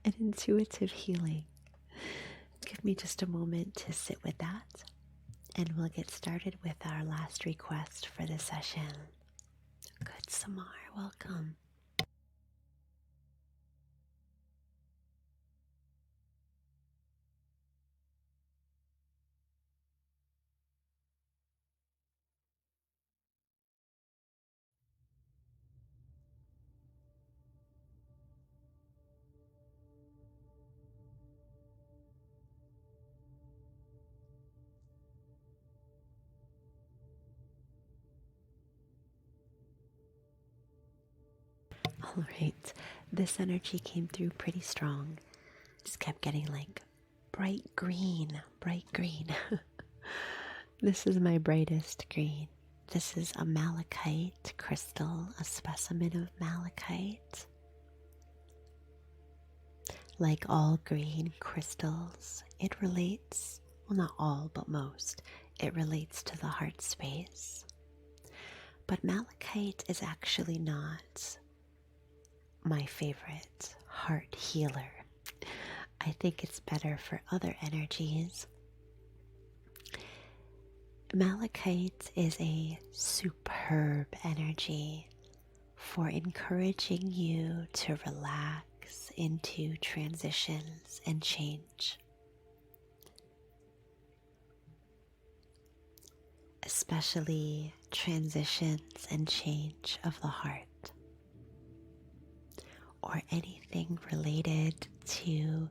an intuitive healing. Give me just a moment to sit with that, and we'll get started with our last request for the session. Good, Samar, welcome. Alright, this energy came through pretty strong. Just kept getting like bright green, bright green. This is my brightest green. This is a malachite crystal, a specimen of malachite. Like all green crystals, it relates, well, not all, but most, it relates to the heart space. But malachite is actually not my favorite heart healer. I think it's better for other energies. Malachite is a superb energy for encouraging you to relax into transitions and change. Especially transitions and change of the heart, or anything related to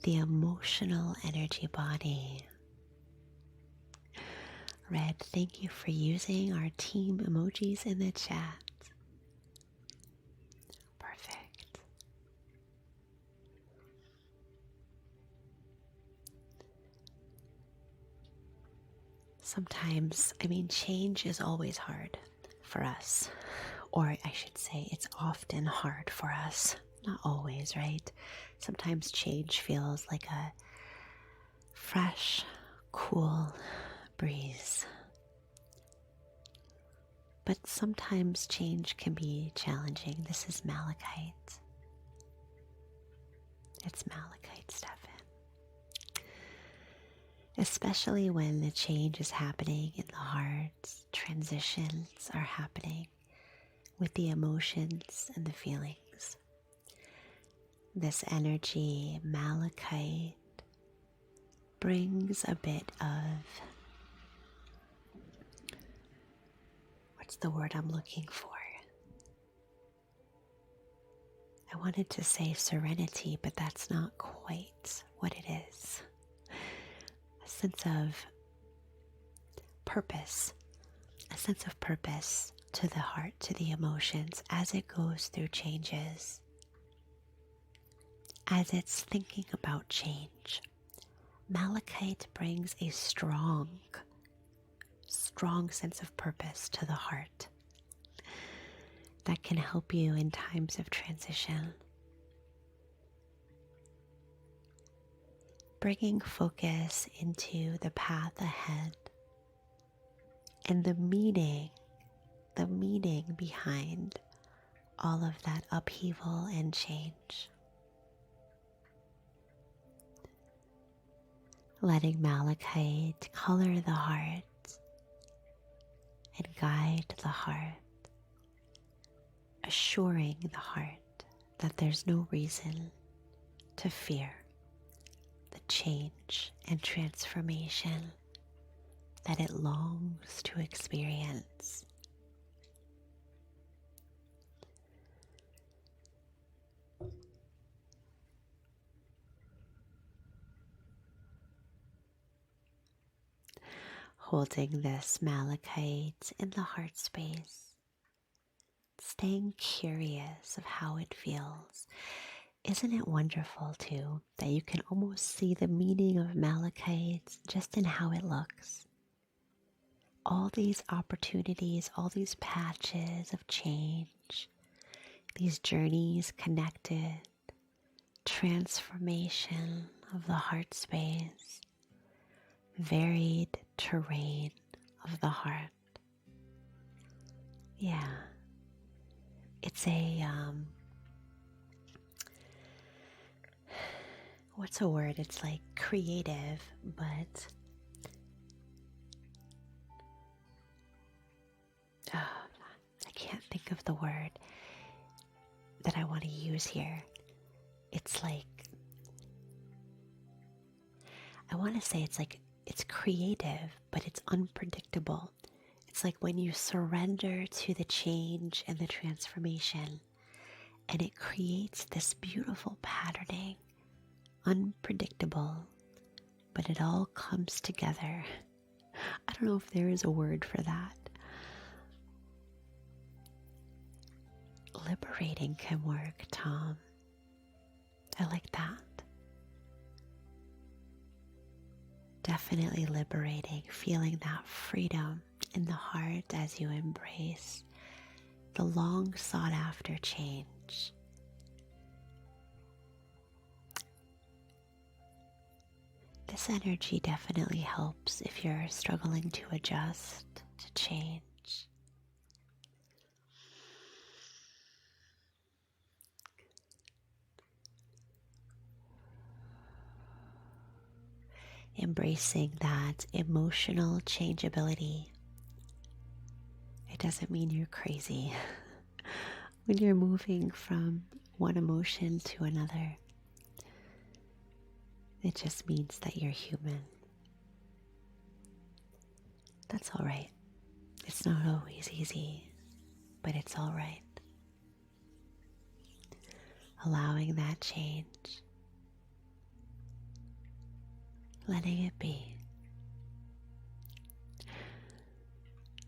the emotional energy body. Red, thank you for using our team emojis in the chat. Perfect. Sometimes, change is always hard for us. Or I should say, it's often hard for us. Not always, right? Sometimes change feels like a fresh, cool breeze. But sometimes change can be challenging. This is malachite. It's malachite, Stefan. Especially when the change is happening in the heart, transitions are happening with the emotions and the feelings. This energy, malachite, brings a bit of, what's the word I'm looking for? I wanted to say serenity, but that's not quite what it is. A sense of purpose to the heart, to the emotions as it goes through changes, as it's thinking about change. Malachite brings a strong sense of purpose to the heart that can help you in times of transition. Bringing focus into the path ahead and the meaning behind all of that upheaval and change. Letting malachite color the heart and guide the heart, assuring the heart that there's no reason to fear the change and transformation that it longs to experience. Holding this malachite in the heart space, staying curious of how it feels. Isn't it wonderful too that you can almost see the meaning of malachite just in how it looks? All these opportunities, all these patches of change, these journeys connected, transformation of the heart space, varied terrain of the heart. Yeah, it's a, what's a word? It's like creative, but I can't think of the word that I want to use here. It's like, I want to say it's creative, but it's unpredictable. It's like when you surrender to the change and the transformation, and it creates this beautiful patterning, unpredictable, but it all comes together. I don't know if there is a word for that. liberating can work, Tom. I like that. Definitely liberating, feeling that freedom in the heart as you embrace the long sought after change. This energy definitely helps if you're struggling to adjust, to change. Embracing that emotional changeability. It doesn't mean you're crazy. When you're moving from one emotion to another, it just means that you're human. That's all right. It's not always easy, but it's all right. Allowing that change. Letting it be.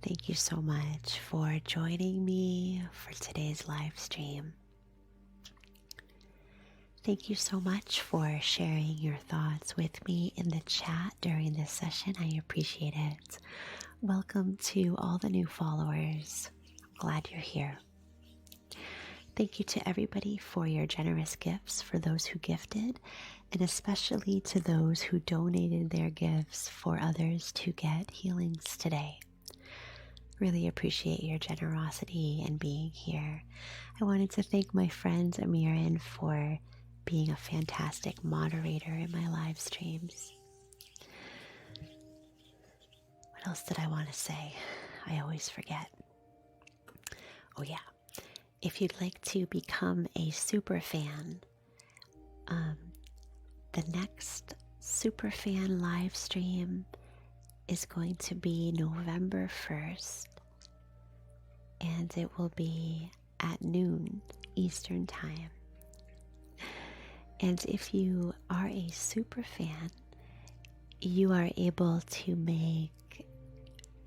Thank you so much for joining me for today's live stream. Thank you so much for sharing your thoughts with me in the chat during this session. I appreciate it. Welcome to all the new followers. Glad you're here. Thank you to everybody for your generous gifts, for those who gifted, and especially to those who donated their gifts for others to get healings today. Really appreciate your generosity and being here. I wanted to thank my friend Amirin for being a fantastic moderator in my live streams. What else did I want to say? I always forget. Oh yeah. If you'd like to become a super fan, the next super fan live stream is going to be November 1st, and it will be at noon Eastern Time. And if you are a super fan, you are able to make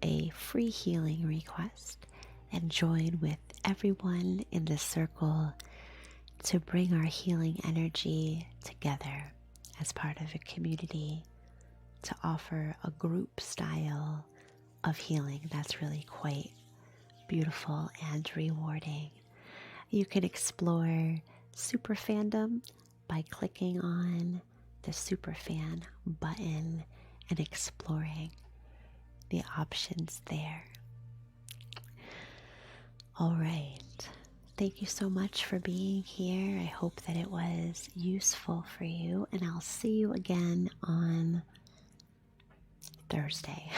a free healing request and join with everyone in the circle to bring our healing energy together as part of a community, to offer a group style of healing that's really quite beautiful and rewarding. You can explore super fandom by clicking on the superfan button and exploring the options there. All right. Thank you so much for being here. I hope that it was useful for you, and I'll see you again on Thursday.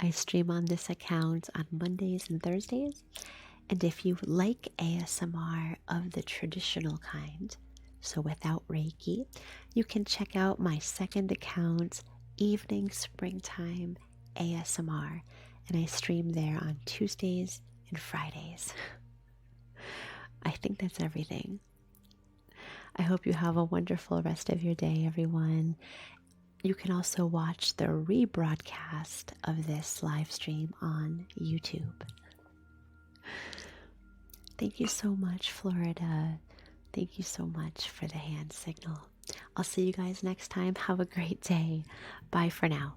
I stream on this account on Mondays and Thursdays, and if you like ASMR of the traditional kind, so without Reiki, you can check out my second account, Evening Springtime ASMR, and I stream there on Tuesdays and Fridays. I think that's everything. I hope you have a wonderful rest of your day, everyone. You can also watch the rebroadcast of this live stream on YouTube. Thank you so much, Florida. Thank you so much for the hand signal. I'll see you guys next time. Have a great day. Bye for now.